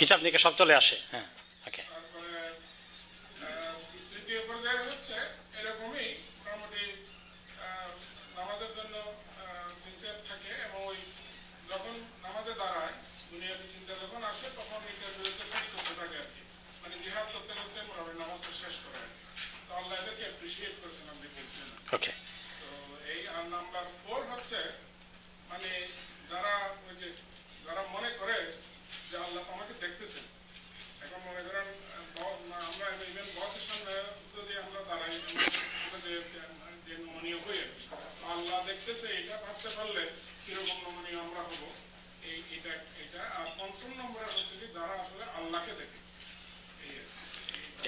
A: হিসাব নিকে সব চলে আসে। হ্যাঁ, ওকে।
H: তৃতীয় পর্যায়ে হচ্ছে এরকমই মোটামুটি নামাজের জন্য সিনসিয়ার থাকে, এবং ওই যখন নামাজে দাঁড়ায় দুনিয়াবী চিন্তা যখন আসে তখন এটার বিরুদ্ধে ফাইট করতে থাকে আর কি, মানে জিহাদ করতে করতে মোটামুটি নামাজটা শেষ করে। তো আল্লাহ এদেরকে অ্যাপ্রিসিয়েট করেছেন, আপনি বলছিলেন।
A: ওকে।
H: তো এই আর নাম্বার 4 হচ্ছে মানে যারা ওই যে যারা মনে করে যে আল্লাহ আমাকে দেখতেছেন। এখন মনে করেন আমরা ইভেন বসের সামনে যদি আমরা দাঁড়াই, যে নমনীয় হয়ে আল্লাহ দেখতেছে এটা ভাবতে পারলে কিরকম নমনীয় আমরা হব, এটা। আর 5 নম্বরে হচ্ছে কি যারা আসলে আল্লাহকে দেখে।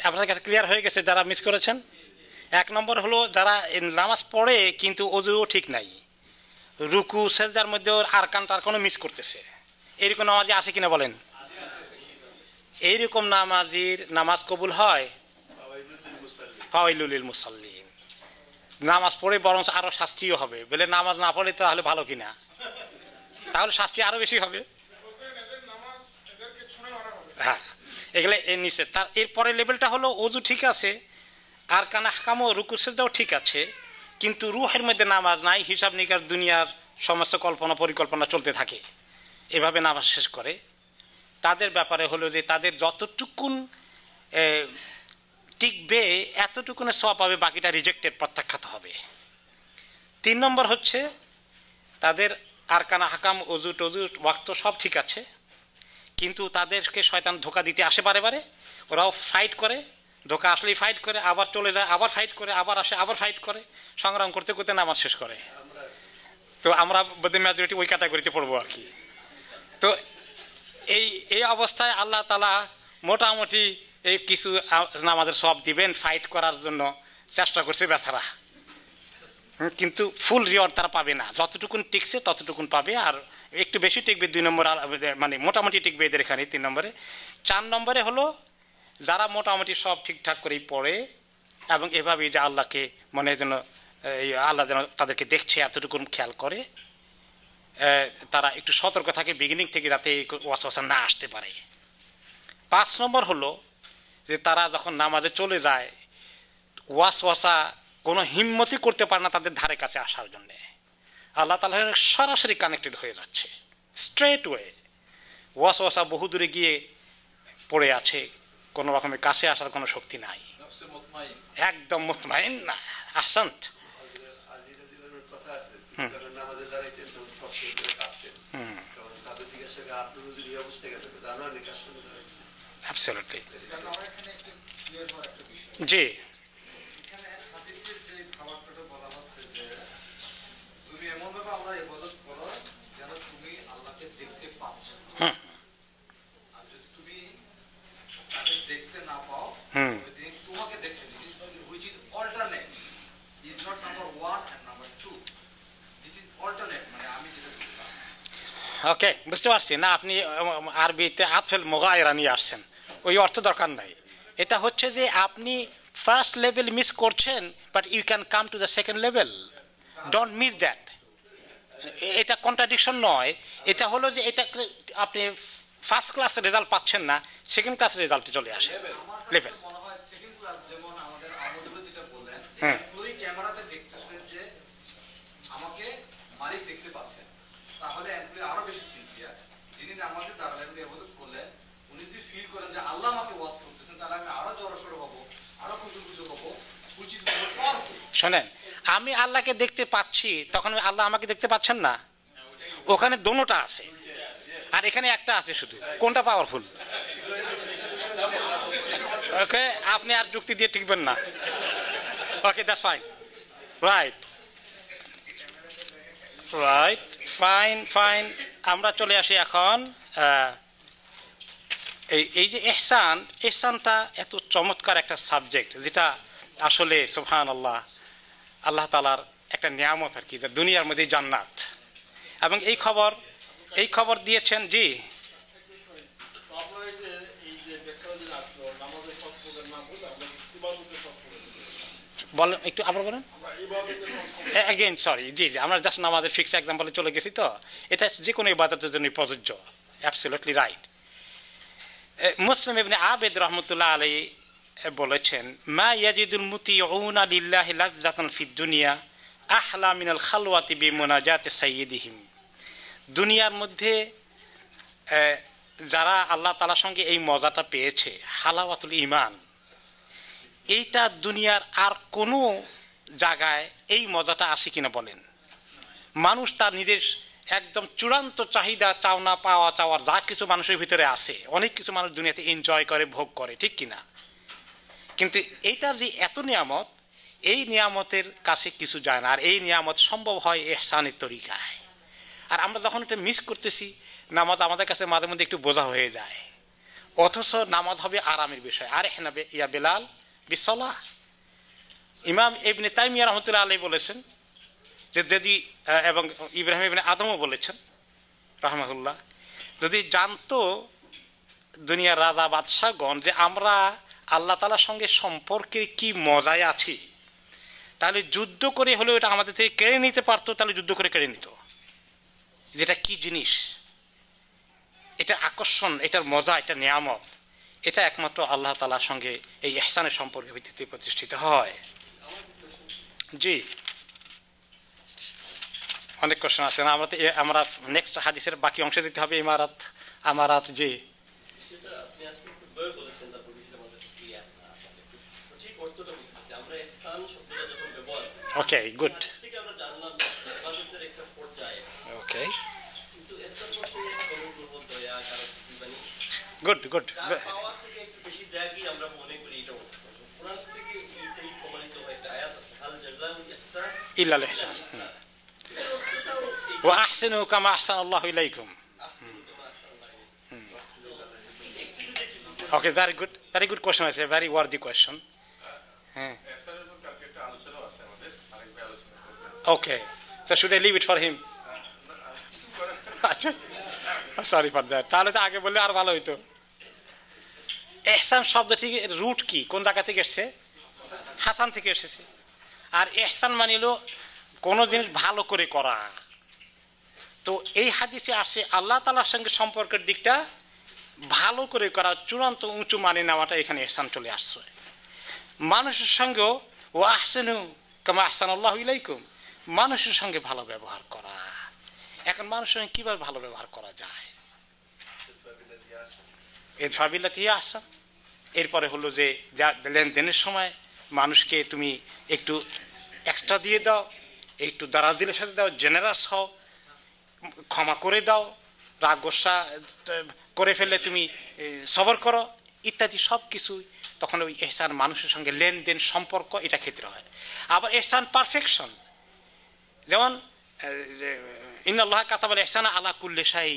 A: আপনাদের কাছে ক্লিয়ার হয়ে গেছে যারা মিস করেছেন? 1 নম্বর হলো যারা নামাজ পড়ে কিন্তু ওযুও ঠিক নাই, রুকু সেজদার মধ্যে আরকান টারকানও মিস করতেছে। এরকম নামাজি আছে কিনা বলেন? এইরকম নামাজির নামাজ কবুল হয়? ফাওয়াইলুল লিল মুসাল্লিন। নামাজ পড়ে বরং আরো শাস্তিও হবে। বলে নামাজ না পড়ে তাহলে ভালো কিনা? তাহলে শাস্তি আরো বেশি হবে। হ্যাঁ, এগুলো এর নিচে। তার এরপরের লেভেলটা হলো ওযু ঠিক আছে, আর কানা হাকামও রুকু সেজদাও ঠিক আছে, কিন্তু রুহের মধ্যে নামাজ নাই, হিসাব নিকার দুনিয়ার সমস্ত কল্পনা পরিকল্পনা চলতে থাকে, এভাবে নামাজ শেষ করে। তাদের ব্যাপারে হলো যে তাদের যতটুকুন টিকবে এতটুকুনে সওয়াব পাবে, বাকিটা রিজেক্টেড, প্রত্যাখ্যাত হবে। 3 নম্বর হচ্ছে তাদের আরকান হাকাম ওযু টযু ওয়াক্ত সব ঠিক আছে, কিন্তু তাদেরকে শয়তান ধোঁকা দিতে আসে বারে বারে। ওরাও ফাইট করে, ধোঁকা আসলেই ফাইট করে, আবার চলে যায়, আবার ফাইট করে, আবার আসে, আবার ফাইট করে, সংগ্রাম করতে করতে নামাজ শেষ করে। তো আমরা বোধহয় মেজরিটি ওই ক্যাটাগরিতে পড়বো আর কি। তো এই অবস্থায় আল্লাহ তাআলা মোটামুটি এই কিছু নামাজের সওয়াব দিবেন, ফাইট করার জন্য চেষ্টা করছে বেচারা, কিন্তু ফুল রিওয়ার্ড তারা পাবে না। যতটুকুন টিকছে ততটুকুন পাবে, আর একটু বেশি টিকবে 2 নম্বর, মানে মোটামুটি টিকবে এদের এখানে 3 নম্বরে। 4 নম্বরে হলো যারা মোটামুটি সব ঠিকঠাক করেই পড়ে, এবং এভাবেই যে আল্লাহকে মনে যেন আল্লাহ যেন তাদেরকে দেখছে এতটুকুন খেয়াল করে, তারা একটু সতর্ক থাকে বিগিনিং থেকে, যাতে ওয়াসওয়াসা না আসতে পারে। 5 নম্বর হলো যে তারা যখন নামাজে চলে যায় ওয়াসওয়াসা কোনো হিম্মতই করতে পারে না তাদের ধারে কাছে আসার জন্যে। আল্লাহ তাআলা সরাসরি কানেক্টেড হয়ে যাচ্ছে, স্ট্রেট ওয়ে। ওয়াসওয়াসা বহু দূরে গিয়ে পড়ে আছে, কোনো রকমের কাছে আসার কোনো শক্তি নাই, একদম মুতমাইন না। আহসান্ত।
B: কথা আছে নামাজে দাঁড়াইতেন তখন কষ্ট করে কাঁপতেন, তখন তাদের জিজ্ঞাসা করে আপনার যদি এই অবস্থা গেছে জানো অনেক কাজ করে দাঁড়াইছে।
A: অ্যাবসলিউটলি।
C: আমার এখানে একটু ক্লিয়ার হওয়ার একটা বিষয়,
A: জি
C: এখানে হাদিসের যে ভাবার্থটা বলা হচ্ছে যে তুমি এমন ভাবে আল্লাহর ইবাদত করো যেন তুমি আল্লাহকে দেখতে পাচ্ছ, আর যদি তুমি তাকে দেখতে না পাও তবে তিনি তোমাকে দেখতে দিন, which is alternate, is not number 1 and number 2, this is alternate, মানে আমি যেটা বললাম।
A: ওকে, বুঝতে পারছি না, আপনি আরবিতে আতফেল মুগায়রা নিয়ে আসছেন, ওই অর্থ দরকার নাই। এটা হচ্ছে যে আপনি ফার্স্ট লেভেল মিস করছেন, but you can come to the second level, don't miss that. এটা কন্ট্রাডিকশন নয়, এটা হলো যে এটা আপনি ফার্স্ট ক্লাস রেজাল্ট পাচ্ছেন না, সেকেন্ড ক্লাস রেজাল্টে চলে আসে লেভেল।
C: মনে হয় সেকেন্ড ক্লাস, যেমন আমাদের আবুদুল্লাহ যেটা বললেন, এমপ্লয়ি ক্যামেরাতে দেখতেছেন যে আমাকে মালিক দেখতে পাচ্ছেন, তাহলে এমপ্লয়ি আরো বেশি সিনসিয়ার। যিনি নামাজে দাঁড়ালেন ইবাদত করলেন, উনি যদি ফিল করেন যে আল্লাহ আমাকে ওয়াজ করতেছেন, তাহলে আমি আরো জড়সড় হব, আরো খুশু হব, which is more powerful।
A: শোনেন, আমি আল্লাহকে দেখতে পাচ্ছি, তখন আল্লাহ আমাকে দেখতে পাচ্ছেন না, ওখানে দোনোটা আছে আর এখানে একটা আছে শুধু, কোনটা পাওয়ারফুল? ওকে, আপনি আর যুক্তি দিয়ে টিকবেন না। Okay, that's fine, right right, fine fine. আমরা চলে আসি এখন এই যে এহসানটা এত চমৎকার একটা সাবজেক্ট, যেটা আসলে সুবহানাল্লাহ আল্লাহ তাআলার একটা নিয়ামত আর কি, যে দুনিয়ার মধ্যে জান্নাত। এবং এই খবর দিয়েছেন। জি বলেন, একটু আবার বলেন। অ্যাগেইন সরি, জি আমরা জাস্ট নামাজের ফিক্স এক্সাম্পলে চলে গেছি, তো এটা যে কোনো ইবাদতের জন্য প্রযোজ্য। Absolutely right. মুসলিম ইবনে আবেদ রহমতুল্লাহ আলাইহি বলেছেন, মা ইয়াজিদুল মুতিউনা লিল্লাহি লাযযাতান ফিদ দুনিয়া আহলা মিনাল খালওয়াতি বিমুনাজাতি সাইয়্যিদিহিম। দুনিয়ার মধ্যে যারা আল্লাহ তাআলার সঙ্গে এই মজাটা পেয়েছে, হালাওয়াতুল ঈমান, এইটা দুনিয়ার আর কোনো জায়গায় এই মজাটা আসে কিনা বলেন? মানুষ তার নিজের একদম চূড়ান্ত চাহিদা, চাওনা পাওয়া চাওয়ার যা কিছু মানুষের ভিতরে আছে, অনেক কিছু মানুষ দুনিয়াতে এনজয় করে, ভোগ করে, ঠিক কিনা? কিন্তু এইটার যে এত নিয়ামত, এই নিয়ামতের কাছে কিছু যায় না। আর এই নিয়ামত সম্ভব হয় ইহসানের তরিকায়। আর আমরা যখন এটা মিস করতেছি, নামাজ আমাদের কাছে মাঝে মধ্যে একটু বোঝা হয়ে যায়, অথচ নামাজ হবে আরামের বিষয়। আরে হ্যাঁ ইয়া বেলাল বিসলাহ। ইমাম ইবনে তাইমিয়া রহমতুল্লাহ আলাইহি বলেছেন যে যদি, এবং ইব্রাহিম ইবনে আদমও বলেছেন রাহমাহুল্লাহ, যদি জানতো দুনিয়ার রাজা বাদশাহগণ যে আমরা আল্লাহ তাআলার সঙ্গে সম্পর্কে কি মজায় আছি, তাহলে যুদ্ধ করে হলেও এটা আমাদের থেকে কেড়ে নিতে পারতো, তাহলে যুদ্ধ করে কেড়ে নিত। যেটা কি জিনিস, এটা আকর্ষণ, এটার মজা, এটা নিয়ামত, এটা একমাত্র আল্লাহ তাআলার সঙ্গে এই ইহসানের সম্পর্কের ভিত্তিতে প্রতিষ্ঠিত হয়। জি অনেক কোশ্চেন আছে না, আমরা নেক্সট হাদিসের বাকি অংশে দিতে হবে। আমারাত জি
G: সেটা আপনি আজকে একটু বই বলেছেন, তারপর বিষয়টা আমাদের ক্লিয়ার না, ঠিক অর্থটা বুঝতে যে আমরা ইহসান শব্দটা যখন ব্যবহার করি,
A: ওকে গুড,
G: ঠিক আমরা জানলাম ইবাদতের একটা পর্যায়,
A: ওকে
G: কিন্তু ইহসান বলতে অনুগ্রহ, দয়া, কারো মানে
A: গুড গুড,
G: পাওয়ার থেকে একটু বেশি দেয়াই আমরা মনে করি এটা কোরআন থেকে এইটাই প্রমাণিত হয়। একটা আয়াত আছে, হাল জাযাউল ইহসান
A: ইল্লাল ইহসান ওয়া আহসিনু কামা আহসানাল্লাহু ইলাইকুম। Okay, very good question. It's a very worthy question. Okay, so should I leave it for him? Sorry for that. তাহলে তো আগে বললে আর ভালো হইতো। ইহসান শব্দটি রুট কি, কোন জায়গা থেকে এসেছে? হাসান থেকে এসেছে। আর ইহসান মানে হলো কোনো জিনিস ভালো করে করা। তো এই হাদিসে আসে আল্লাহ তাআলার সঙ্গে সম্পর্কের দিকটা ভালো করে করা, চূড়ান্ত উঁচু মানে নেওয়াটা, এখানে ইহসান চলে আসছে। মানুষের সঙ্গেও ও আহসানু কামা আহসানাল্লাহু ইলাইকুম, মানুষের সঙ্গে ভালো ব্যবহার করা। এখন মানুষের সঙ্গে কিভাবে ভালো ব্যবহার করা যায়? ইদফা বিল্লাতি হিয়া আহসান। এরপরে হলো যে লেনদেনের সময় মানুষকে তুমি একটু এক্সট্রা দিয়ে দাও, একটু দারাজদিলের সাথে দাও, জেনারাস হও, ক্ষমা করে দাও, রাগ গোসা করে ফেললে তুমি সবর করো, ইত্যাদি সব কিছু। তখন ওই ইহসান মানুষের সঙ্গে লেনদেন সম্পর্ক এটা ক্ষেত্রে হয়। আবার ইহসান পারফেকশন, যেমন ইন্নাল্লাহ কাতাবাল ইহসানা আলা কুল্লি শাই,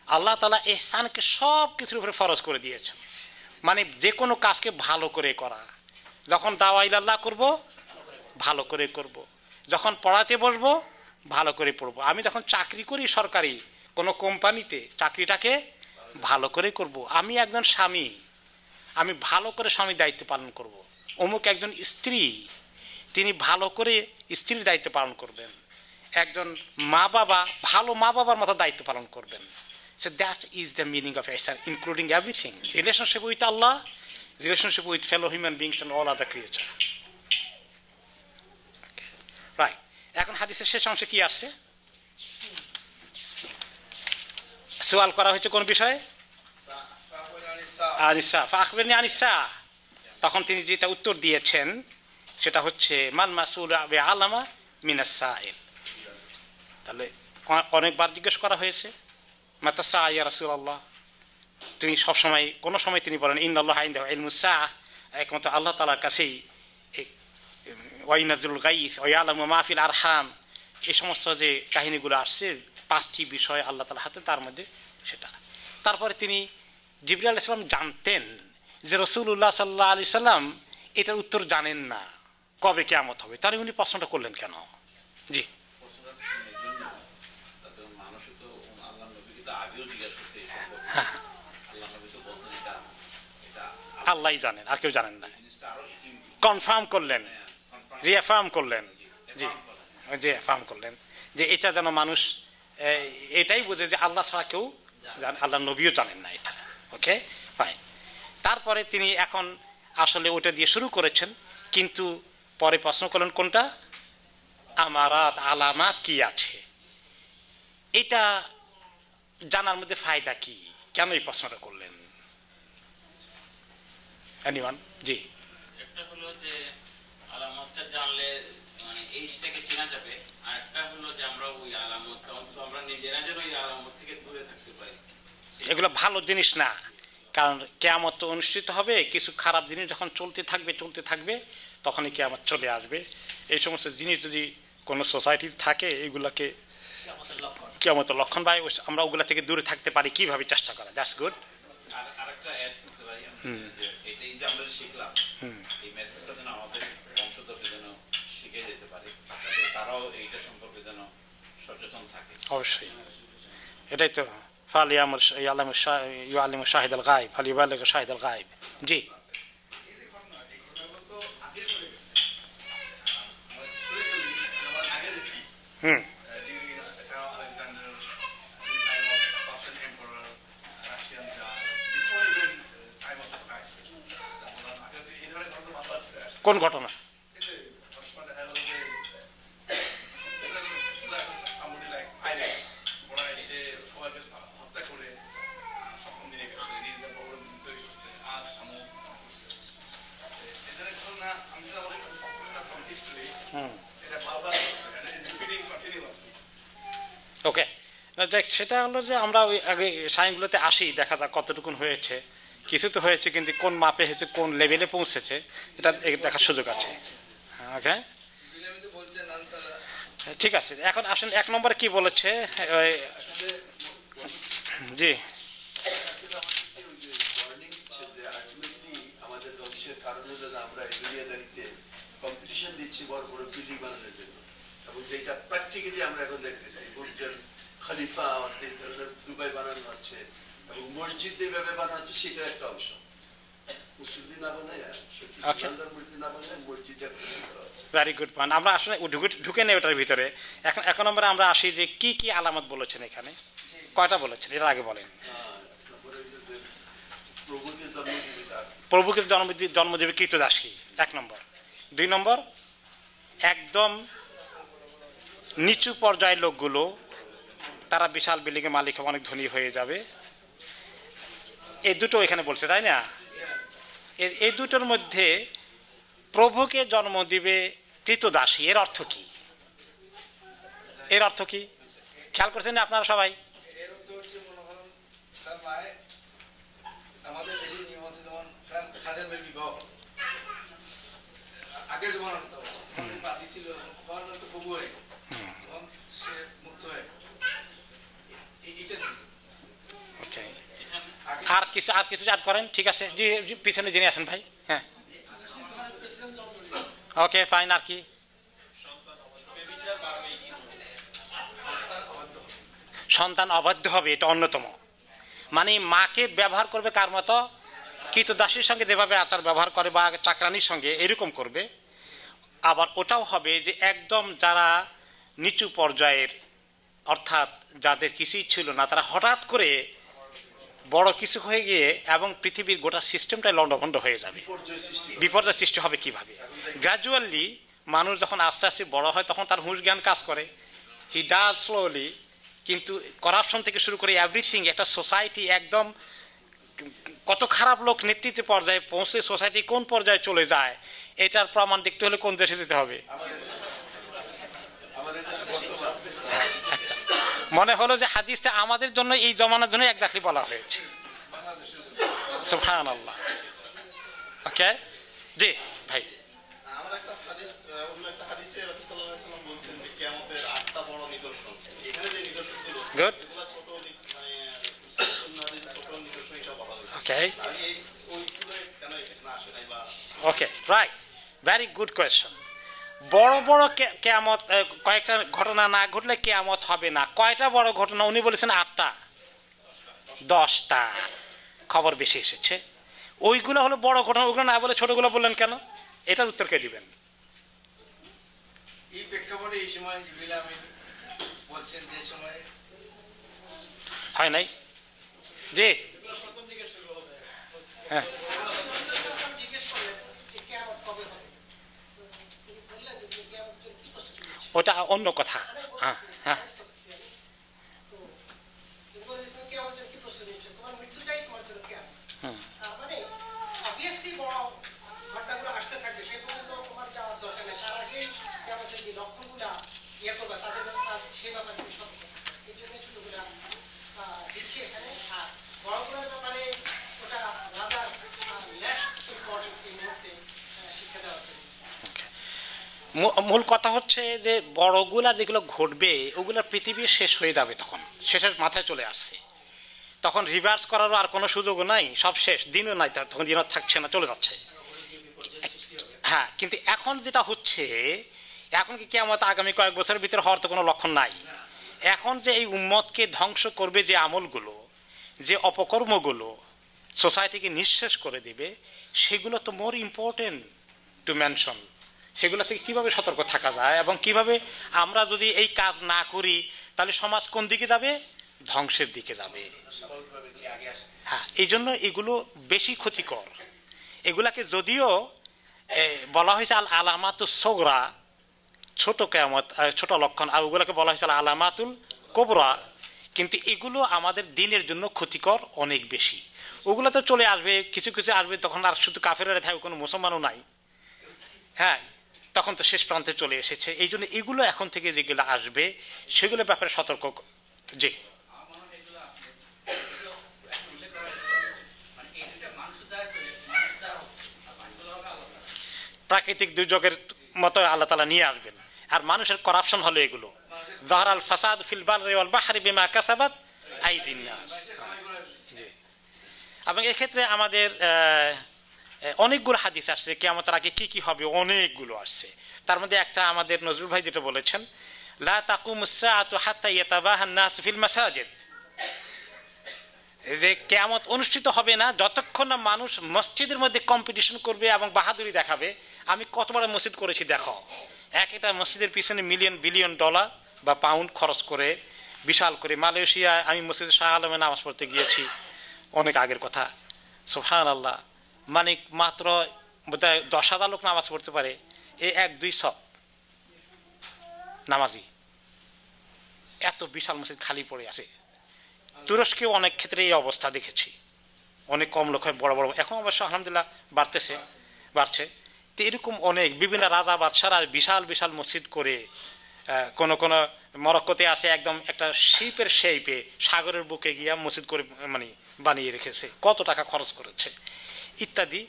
A: আল্লাহ তাআলা ইহসানকে সব কিছুর উপরে ফরজ করে দিয়েছেন। মানে যে কোনো কাজকে ভালো করে করা। যখন দাওয়া ইলাল্লাহ করব ভালো করে করব, যখন পড়াতে বসবো ভালো করে পড়বো। আমি যখন চাকরি করি সরকারি কোনো কোম্পানিতে, চাকরিটাকে ভালো করে করব। আমি একজন স্বামী, আমি ভালো করে স্বামীর দায়িত্ব পালন করব। অমুক একজন স্ত্রী, তিনি ভালো করে স্ত্রীর দায়িত্ব পালন করবেন। একজন মা বাবা ভালো মা বাবার মতো দায়িত্ব পালন করবেন। So that is the meaning of Ihsan, including everything, relationship with Allah, relationship with fellow human beings and all other creature. Right, এখন হাদিসের শেষ অংশে কি আসছে? সওয়াল করা হয়েছে কোন বিষয়ে? আনিসা, ফাখবিরনি আনিসা। তখন তিনি যেটা উত্তর দিয়েছেন সেটা হচ্ছে মান মাসউল বিআলামা মিনাস সাইল। তাহলে অনেকবার জিজ্ঞেস করা হয়েছে মাতা সা ইয়া রাসূলুল্লাহ, তিনি সবসময় কোনো সময় তিনি বলেন ইন্নাল্লাহা ইনদাহু ইলমুস সাআহ, একমাত্র আল্লাহ তাআলার কাছেই ওয়া ইনাজুল গাইস ওয়া ইয়ালামু মা ফিল আরহাম, এই সমস্ত যে কাহিনীগুলো আসছে 5টি বিষয় আল্লাহ তাআলার হাতে, তার মধ্যে সেটা। তারপরে তিনি জিবরিল আলাইহিস সালাম জানতেন যে রাসূলুল্লাহ সাল্লাল্লাহু আলাইহি সাল্লাম এটার উত্তর জানেন না কবে কিয়ামত হবে, তাহলে উনি প্রশ্নটা করলেন কেন? জি, আল্লাহই জানেন, আর কেউ জানেন না। কনফার্ম করলেন, রিঅ্যাফার্ম করলেন, জি জি অ্যাফার্ম করলেন যে এটা যেন মানুষ এটাই বোঝে যে আল্লাহ ছাড়া কেউ, আল্লাহ নবীও জানেন না এটা। ওকে, ফাইন। তারপরে তিনি এখন আসলে ওটা দিয়ে শুরু করেছেন, কিন্তু পরে প্রশ্ন করলেন কোনটা? আমারাত, আলামাত কি আছে, এটা জানার মধ্যে ফায়দা কি, কেন এই প্রশ্নটা করলেন? এনিওয়ান? জি,
I: একটা হলো যে আলামতটা জানলে মানে এইটাকে চেনা যাবে, আর একটা হলো যে আমরা ওই আলামতটা অন্তত আমরা নিজেরা যেন ওই আলামত থেকে দূরে থাকতে পারি।
A: এগুলো ভালো জিনিস না, কারণ কিয়ামত অনুষ্ঠিত হবে, কিছু খারাপ জিনিস যখন চলতে থাকবে তখনই কিয়ামত চলে আসবে। এই সমস্ত জিনিস যদি কোনো সোসাইটি থাকে এগুলাকে কিয়ামতের লক্ষণ, বা আমরা ওগুলা থেকে দূরে থাকতে পারি কিভাবে চেষ্টা করা। That's good.
J: আরেকটা অ্যাড করতে পারি যে এটাই যে আমরা শিখলাম, এই মেসেজটা যেন আমাদের বংশধরকে যেন শিখে যেতে পারে, তারাও এইটা সম্পর্কে যেন সচেতন থাকে।
A: অবশ্যই, এটাই তো ফালিয়ামুল ইউআল্লিমু শাহিদাল গায়ব ফালিয়ুবাল্লিগু শাহিদাল গায়ব। জি, হুম, কোন ঘটনা? ওকে, সেটা হলো যে আমরা ওই আগে সাইনগুলোতে আসি, দেখা যাক কতটুকুন হয়েছে। কিছু তো হয়েছে, কিন্তু কোন মাপে হয়েছে, কোন লেভেলে পৌঁছেছে, এটা দেখার সুযোগ আছে। ওকে, ঠিক আছে। এখন আসেন 1 নম্বরে কি বলেছে। জি,
B: আমাদের ধ্বংসের কারণ হলো আমরা দুনিয়াদারিতে কম্পিটিশন দিচ্ছি বড় বড় বিল্ডিং বানানোর জন্য, এবং যেটা প্র্যাকটিক্যালি আমরা এখন দেখতেছি বুর্জুল খলিফা দুবাই বানানো হচ্ছে, এবং মসজিদ এইভাবে বানানো হচ্ছে, সেটা একটা অংশ। মুসলিম না বানায়, মসজিদ না বানায়, মসজিদ।
A: Very good point. আমরা আসলে ঢুকে নেই ওটার ভিতরে। এখন নম্বরে আমরা আসি যে কি কি আলামত বলেছেন এখানে, কয়টা বলেছেন, এর আগে বলেন। প্রভুকে জন্মদেবে কৃতদাসী 1 নম্বর। 2 নম্বর, একদম নিচু পর্যায়ের লোকগুলো তারা বিশাল বিল্ডিংয়ের মালিক, অনেক ধনী হয়ে যাবে। এই দুটো এখানে বলছে, তাই না? এই দুটোর মধ্যে প্রভুকে জন্ম দিবে কৃতদাসী, এর অর্থ কি? এর অর্থ কি খেয়াল করছেন আপনারা সবাই?
C: এর অর্থ হচ্ছে মনে করেন তার মায়ের আমাদের দেশের নিয়ম আছে, যেমন খাদের মেয়ের বিবাহ আগের জমানার কথা বলছে, বাদি ছিল হওয়ার তো প্রভু হয়ে গেল, তখন সে মুক্ত হয়ে গেল।
A: আর কিছু অ্যাড করেন? ঠিক আছে, জি পিছনে জেনে আসেন ভাই। হ্যাঁ, ওকে ফাইন। আর কি? সন্তান অবাধ্য হবে, এটা অন্যতম। মানে মাকে ব্যবহার করবে কার মতো? কৃতদাসীর সঙ্গে যেভাবে আচার ব্যবহার করে বা চাকরানির সঙ্গে এরকম করবে। আবার ওটাও হবে যে একদম যারা নিচু পর্যায়ের, অর্থাৎ যাদের কিছুই ছিল না, তারা হঠাৎ করে বড় কিছু হয়ে গিয়ে এবং পৃথিবীর গোটা সিস্টেমটাই লন্ডভন্ড হয়ে যাবে। বিপর্যয় সৃষ্টি হবে কিভাবে? গ্র্যাজুয়ালি মানুষ যখন আস্তে আস্তে বড় হয় তখন তার হুঁশ জ্ঞান কাজ করে, হি ডাজ স্লোলি, কিন্তু করাপশন থেকে শুরু করে এভরিথিং, একটা সোসাইটি একদম কত খারাপ লোক নেতৃত্ব পর্যায়ে পৌঁছে সোসাইটি কোন পর্যায়ে চলে যায়, এটার প্রমাণ দেখতে হলে কোন দেশে যেতে হবে? মনে হলো যে হাদিসটা আমাদের জন্য এই জমানার জন্য একজাক্টলি বলা হয়েছে। সুবহানাল্লাহ। ওকে, জি ভাই।
K: আমার একটা হাদিস, অন্য একটা হাদিসে রাসূল সাল্লাল্লাহু আলাইহি ওয়াসাল্লাম বলছেন যে কিয়ামতের 8টা বড় নিদর্শন। এখানে যে নিদর্শনগুলো,
A: গুড,
K: এগুলো ছোট নিদর্শন হিসেবে বলা হয়েছে।
A: ওকে,
K: এই ওইগুলো কেন এখানে আসে নাই বা?
A: ওকে, রাইট, ভেরি গুড কোয়েশ্চন। বড় বড় কিয়ামত, কয়েকটা ঘটনা না ঘটলে কিয়ামত হবে না। কয়টা বড় ঘটনা? উনি বলেছেন 8টা 10টা, খবর বেশি এসেছে। ওইগুলো হলো বড় ঘটনা, ওইগুলো না বলে ছোটগুলো বললেন কেন? এটার উত্তর কে দিবেন?
C: এই প্রেক্ষাপটে এই সময় জিবরিল আমিন বলছেন যে সময়
A: হয় নাই। জি হ্যাঁ, ওটা অন্য কথা। হ্যাঁ হ্যাঁ, মূল কথা হচ্ছে যে বড়গুলা যেগুলো ঘটবে ওগুলো পৃথিবী শেষ হয়ে যাবে, তখন শেষের মাথায় চলে আসছে, তখন রিভার্স করারও আর কোনো সুযোগও নাই, সব শেষ, দিনও নাই, তখন দিনও থাকছে না, চলে যাচ্ছে। হ্যাঁ, কিন্তু এখন যেটা হচ্ছে, এখন কি কিয়ামত আগামী কয়েক বছরের ভিতরে হওয়ার তো কোনো লক্ষণ নাই। এখন যে এই উম্মতকে ধ্বংস করবে যে আমলগুলো, যে অপকর্মগুলো সোসাইটিকে নিঃশেষ করে দিবে, সেগুলো তো মোর ইম্পর্টেন্ট টু মেনশন। সেগুলো থেকে কিভাবে সতর্ক থাকা যায় এবং কিভাবে আমরা যদি এই কাজ না করি তাহলে সমাজ কোন দিকে যাবে? ধ্বংসের দিকে যাবে। হ্যাঁ, এই জন্য এগুলো বেশি ক্ষতিকর। এগুলাকে যদিও বলা হয়েছে আল আলামাতুস সোগরা, ছোট কিয়ামত, ছোট লক্ষণ, আর ওগুলোকে বলা হয়েছে আল আলামাতুল কোবরা, কিন্তু এগুলো আমাদের দিনের জন্য ক্ষতিকর অনেক বেশি। ওগুলো তো চলে আসবে, কিছু কিছু আসবে, তখন আর শুধু কাফেররা থাকবে, কোনো মুসলমানও নাই। হ্যাঁ, তখন তো শেষ প্রান্তে চলে এসেছে। এই জন্য এগুলো এখন থেকে যেগুলো আসবে সেগুলোর ব্যাপারে সতর্ক। জি, প্রাকৃতিক দুর্যোগের মতো আল্লাহ তাআলা নিয়ে আসবেন। আর মানুষের করাপশন হলো এগুলো, যাহারাল ফাসাদ ফিল বাররি ওয়াল বাহরি বিমা কাসাবাত আইদিন নাস। এবং এক্ষেত্রে আমাদের অনেকগুলো হাদিস আসছে কিয়ামতের আগে কি কি হবে, অনেকগুলো আসছে। তার মধ্যে একটা আমাদের নজরুল ভাই যেটা বলেছেন, লা তাকুমুস সাআতু হাত্তা ইয়াতাবাহান নাস ফিল মাসাজিদ, যে কিয়ামত অনুষ্ঠিত হবে না যতক্ষণ না মানুষ মসজিদের মধ্যে কম্পিটিশন করবে এবং বাহাদুরি দেখাবে, আমি কত বড় মসজিদ করেছি দেখো। একটা মসজিদের পিছনে মিলিয়ন বিলিয়ন ডলার বা পাউন্ড খরচ করে বিশাল করে, মালয়েশিয়ায় আমি মসজিদে শাহ আলমে নামাজ পড়তে গিয়েছি, অনেক আগের কথা, সুবহানাল্লাহ, মানে মাত্র 10,000 লোক নামাজ পড়তে পারে, এই 1-200 নামাজি, এত বিশাল মসজিদ খালি পড়ে আছে। তুরস্কেও অনেক ক্ষেত্রে এই অবস্থা দেখেছি। অনেক কম লোক হয়, বড় বড়, এখন অবশ্য আলহামদুলিল্লাহ বাড়ছে। তো এরকম অনেক বিভিন্ন রাজা বাদশারা বিশাল বিশাল মসজিদ করে, কোন কোন মরক্কোতে আছে একদম একটা শিপের শেপে সাগরের বুকে গিয়া মসজিদ করে মানে বানিয়ে রেখেছে, কত টাকা খরচ করেছে ইত্যাদি।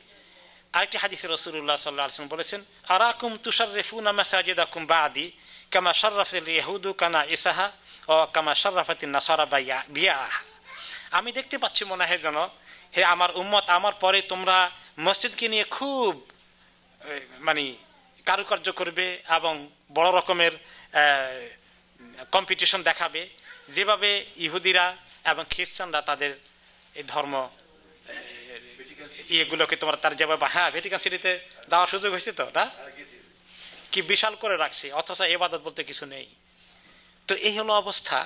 A: আরেকটি হাদিসে রাসূলুল্লাহ সাল্লাল্লাহু আলাইহি ওয়াসাল্লাম বলেছেন, আরাকুম তুশাররিফুনা মাসাজিদাকুম বাদি কামা শাররাফাল ইয়াহুদু কানা ইসাহা ও কামা শাররাফাতিন নাসারা বিয়াহ। আমি দেখতে পাচ্ছি মনে হয় যেন হে আমার উম্মত, আমার পরে তোমরা মসজিদকে নিয়ে খুব মানে কারুকার্য করবে এবং বড় রকমের কম্পিটিশন দেখাবে, যেভাবে ইহুদিরা এবং খ্রিস্টানরা তাদের এই ধর্ম ইয়েগুলোকে তোমরা তার যেভাবে, হ্যাঁ ভ্যাটিকান সিটিতে যাওয়ার সুযোগ হয়েছে তো না, কি বিশাল করে রাখছে, অথচ ইবাদত বলতে কিছু নেই। তো এই হলো অবস্থা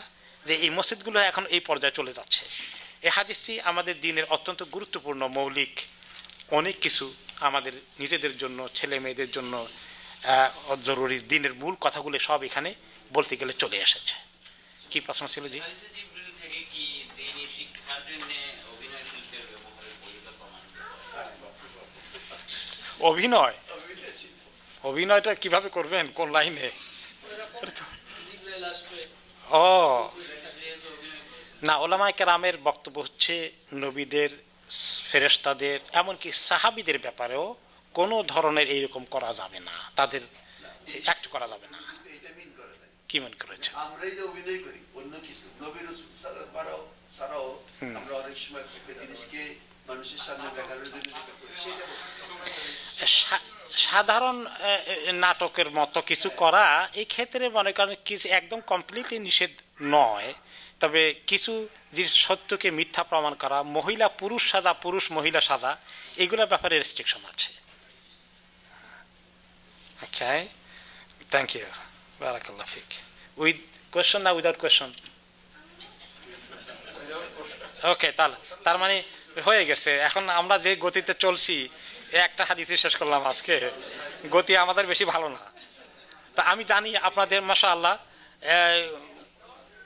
A: যে এই মসজিদগুলো এখন এই পর্যায়ে চলে যাচ্ছে। এই হাদিসটি আমাদের দ্বীনের অত্যন্ত গুরুত্বপূর্ণ, মৌলিক অনেক কিছু আমাদের নিজেদের জন্য, ছেলে মেয়েদের জন্য জরুরি দ্বীনের মূল কথাগুলো সব এখানে বলতে গেলে চলে এসেছে। কি প্রশ্ন ছিল? জি, অভিনয়টা কিভাবে করবেন, কোন লাইনে? ও না, ওলামায়ে কেরামের বক্তব্য হচ্ছে নবীদের, ফেরেশতাদের, এমনকি সাহাবীদের ব্যাপারেও কোনো ধরনের এইরকম করা যাবে না, তাদের অ্যাক্ট করা যাবে না। কি মনে করেছে?
B: আমরাই যে অভিনয় করি অন্য কিছু, নবী রাসূল ছাড়াও আমরা অনেক সময় জিনিসকে মানুষের সামনে দেখানোর জন্য
A: সাধারণ নাটকের মতো কিছু করা, এই ক্ষেত্রে মনে করেন কিছু একদম কমপ্লিটলি নিষেধ নয়, তবে কিছু যে সত্যকে মিথ্যা প্রমাণ করা, মহিলা পুরুষ সাজা, পুরুষ মহিলা সাজা, এগুলোর ব্যাপারে রেস্ট্রিকশন আছে। ওকে, থ্যাংক ইউ, বারাকাল্লাহ ফিক। উইথ কোয়েশ্চন না উইদাউট কোয়েশ্চন? ওকে, তার মানে হয়ে গেছে। এখন আমরা যে গতিতে চলছি, একটা হাদিসে শেষ করলাম আজকে, গতি আমাদের বেশি ভালো না। তা আমি জানি আপনাদের মাশাআল্লাহ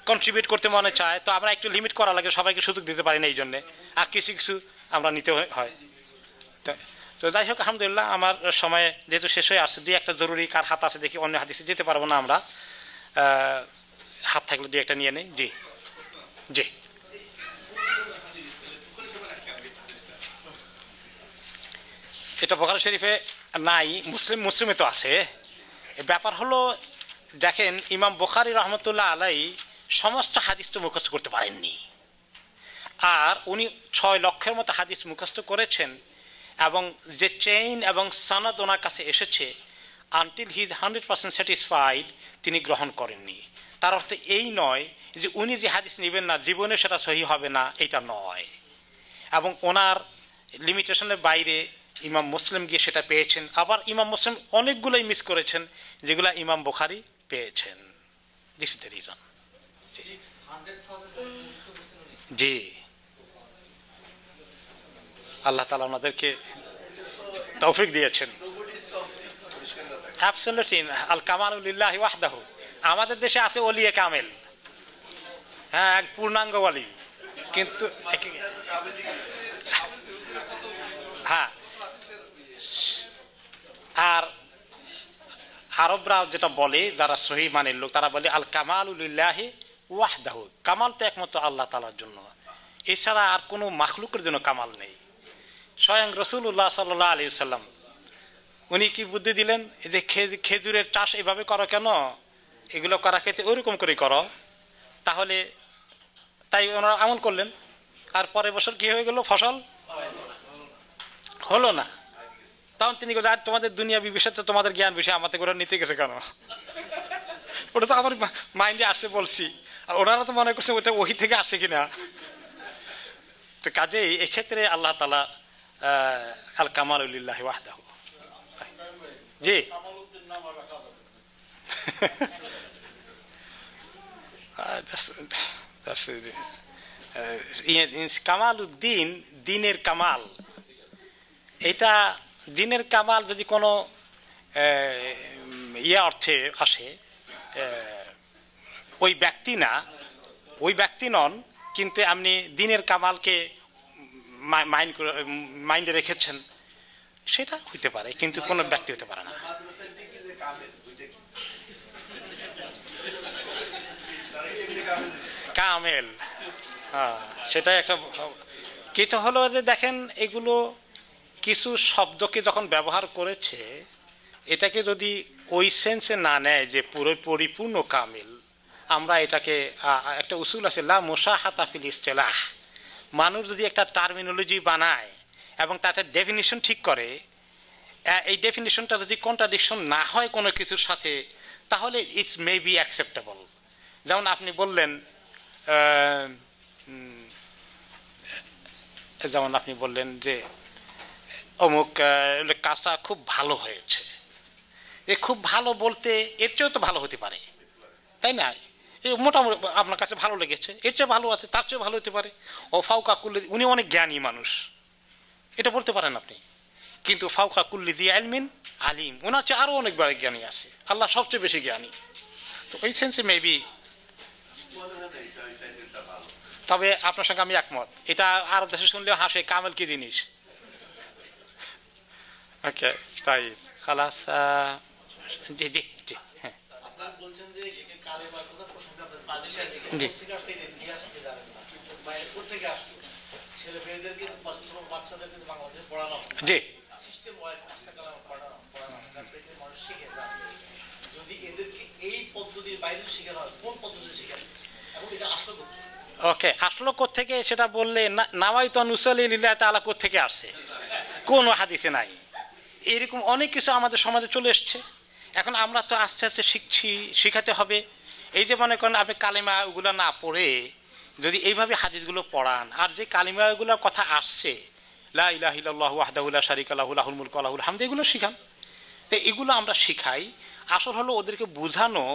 A: কন্ট্রিবিউট করতে মনে চায়, তো আমরা একটু লিমিট করা লাগে, সবাইকে সুযোগ দিতে পারি না, এই জন্যে আর কিছু কিছু আমরা নিতে হয়। তো যাই হোক, আলহামদুলিল্লাহ আমার সময় যেহেতু শেষ হয়ে আসছে, দুই একটা জরুরি কার হাত আছে দেখি, অন্য হাদিসে যেতে পারবো না আমরা, হাত থাকলে দুই একটা নিয়ে নেই। জি জি, এটা বুখারী শরীফে নাই, মুসলিমে তো আছে। ব্যাপার হলো, দেখেন ইমাম বুখারী রহমতুল্লাহ আলাইহি সমস্ত হাদিস তো মুখস্থ করতে পারেননি, আর উনি 6 লক্ষের মতো হাদিস মুখস্থ করেছেন, এবং যে চেইন এবং সনদ ওনার কাছে এসেছে, আনটিল হি ইজ 100% স্যাটিসফাইড, তিনি গ্রহণ করেননি। তার অর্থ এই নয় যে উনি যে হাদিস নেবেন না, জীবনে সেটা সহি হবে না, এটা নয়। এবং ওনার লিমিটেশনের বাইরে ইমাম মুসলিম গিয়ে সেটা পেয়েছেন, আবার ইমাম মুসলিম অনেকগুলোই মিস করেছেন যেগুলো ইমাম বুখারী পেয়েছেন। This is the reason. জি, আল্লাহ তাআলা আমাদেরকে তৌফিক দিয়েছেন। অ্যাবসলিউটলি, আল কামালু লিল্লাহি ওয়াহদাহু। আমাদের দেশে আছে ওলিয়ে কামেল, হ্যাঁ, এক পূর্ণাঙ্গ ওয়ালি, কিন্তু হ্যাঁ, আর আরবরা যেটা বলে, যারা সহি মানের লোক, তারা বলে আল কামালু লিল্লাহি ওয়াহদাহু, কামাল তো একমাত্র আল্লাহ তাআলার জন্য, এছাড়া আর কোনো মাখলুকের জন্য কামাল নেই। স্বয়ং রাসূলুল্লাহ সাল্লাল্লাহু আলাইহি ওয়াসাল্লাম উনি কি বুদ্ধি দিলেন, যে খেজুরের চাষ এভাবে করো কেন, এগুলো করা খেতে ওইরকম করে করো, তাহলে তাই ওনারা আমল করলেন, আর পরের বছর কি হয়ে গেল, ফসল হলো না। তখন তিনি বলছেন, আর তোমাদের দুনিয়াবি বিষয় তো, তোমাদের জ্ঞান বিষয় আমাদের করে নিতে গেছে কেন? ওটা তো আমার মাইন্ডে আসছে বলছি, আর ওনারা তো মনে করছে ওটা ওহি থেকে আসছে কিনা। তো কাজেই এক্ষেত্রে আল্লাহ তাআলা আল কামালু লিল্লাহি ওয়াহদাহু। জি, কামালউদ্দিন, দিনের কামাল, এটা দিনের কামাল যদি কোনো অর্থে আসে, ওই ব্যক্তি নন, কিন্তু আপনি দিনের কামালকে মাইন্ডে রেখেছেন, সেটা হইতে পারে, কিন্তু কোনো ব্যক্তি হতে পারে না। কামেল, সেটাই একটা কিছু হলো যে দেখেন এগুলো কিছু শব্দকে যখন ব্যবহার করেছে, এটাকে যদি ওই সেন্সে না নেয় যে পুরো পরিপূর্ণ কামিল, আমরা এটাকে একটা উসুল আছে লা মুশাহাতা ফিল ইসতিলাহ, মানুষ যদি একটা টার্মিনোলজি বানায় এবং তার একটা ডেফিনিশন ঠিক করে, এই ডেফিনিশনটা যদি কন্ট্রাডিকশন না হয় কোনো কিছুর সাথে, তাহলে ইটস মে বি অ্যাকসেপ্টেবল। যেমন আপনি বললেন যে অমুক কাজটা খুব ভালো হয়েছে, এ খুব ভালো বলতে এর চেয়েও তো ভালো হতে পারে, তাই না? মোটামুটি আপনার কাছে ভালো লেগেছে, এর চেয়ে ভালো আছে, তার চেয়ে ভালো হতে পারে। ও ফাউকা কুল্লি, উনি অনেক জ্ঞানী মানুষ, এটা বলতে পারেন আপনি। কিন্তু ফাউকা কুল্লি দি আলমিন আলিম, ওনার চেয়ে আরো অনেক বড় জ্ঞানী আছে, আল্লাহ সবচেয়ে বেশি জ্ঞানী। তো ওই সেন্সে মেবি, তবে আপনার সঙ্গে আমি একমত, এটা আরব দেশে শুনলেও হাসে, কামেল কি জিনিস। ওকে, তাই খালাস। জি জি জি, হ্যাঁ
C: বলছেন যে কালেমার কথা প্রসঙ্গে আপনাদের বাদেশে থেকে আসছে, এটা ইতিহাস আপনি জানেন না, বাইরে থেকে আসলো ছেলে মেয়েদেরকে বাচ্চাদেরকে বাংলাদেশে পড়ানো
A: জি
C: সিস্টেম ওয়াইজ 5টা কালাম পড়ানো তারপরে মানুষ শিখে যায়। যদি এদেরকে এই পদ্ধতির বাইরে শেখানো হয়, কোন পদ্ধতি শেখানো এবং এটা আসলো কোথা?
A: ওকে, আসলো কোত্থেকে সেটা বললে, নাওয়াইতু আন উসাল্লি লিল্লাহি তাআলা কোত্থেকে আসছে, কোন হাদিসে নাই। এরকম অনেক কিছু আমাদের সমাজে চলে এসছে। এখন আমরা তো আস্তে আস্তে শিখছি, শিখাতে হবে। এই যে মনে করেন আপনি কালিমা ওগুলো না পড়ে যদি এইভাবে হাদিসগুলো পড়ান, আর যে কালিমাগুলোর কথা আসছে লা ইলাহা ইল্লাল্লাহু ওয়াহদাহু লা শারীকা লাহু লাহুল মুলকু ওয়া লাহুল হামদু, এগুলো শিখান। তো এগুলো আমরা শিখাই। আসল হলো ওদেরকে বোঝানো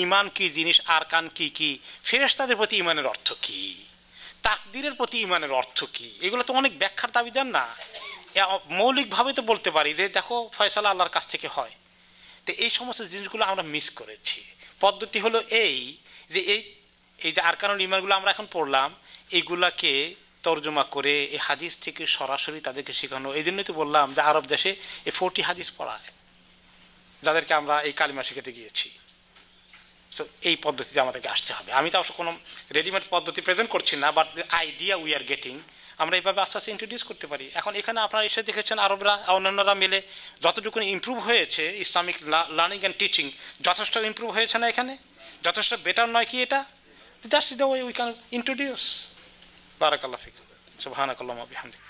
A: ঈমান কি জিনিস, আরকান কি কি, ফেরেশতাদের প্রতি ঈমানের অর্থ কি, তাকদীরের প্রতি ঈমানের অর্থ কি, এগুলো তো অনেক ব্যাখ্যার দাবিদার না। মৌলিকভাবে তো বলতে পারি যে দেখো ফয়সালা আল্লাহর কাছ থেকে হয়। তো এই সমস্ত জিনিসগুলো আমরা মিস করেছি। পদ্ধতি হলো এই যে এই যে আরকানুল ঈমানগুলো আমরা এখন পড়লাম, এইগুলাকে তর্জমা করে এই হাদিস থেকে সরাসরি তাদেরকে শেখানো। এই জন্যই তো বললাম যে আরব দেশে এই 40 হাদিস পড়ায়, যাদেরকে আমরা এই কালিমা শিখাতে গিয়েছি। সো এই পদ্ধতিতে আমাদেরকে আসতে হবে। আমি তো অবশ্য কোনো রেডিমেড পদ্ধতি প্রেজেন্ট করছি না, but idea we are getting, আমরা এইভাবে আস্তে আস্তে ইন্ট্রোডিউস করতে পারি। এখন এখানে আপনারা এসে দেখেছেন আরবরা অন্যান্যরা মিলে যতটুকু ইমপ্রুভ হয়েছে, ইসলামিক লার্নিং অ্যান্ড টিচিং যথেষ্ট ইমপ্রুভ হয়েছে না, এখানে যথেষ্ট বেটার নয় কি এটা? That's the way we can introduce. বারাকাল্লাহু ফিকুম, সুবহানাকাল্লাহু ওয়া বিহামদিহি।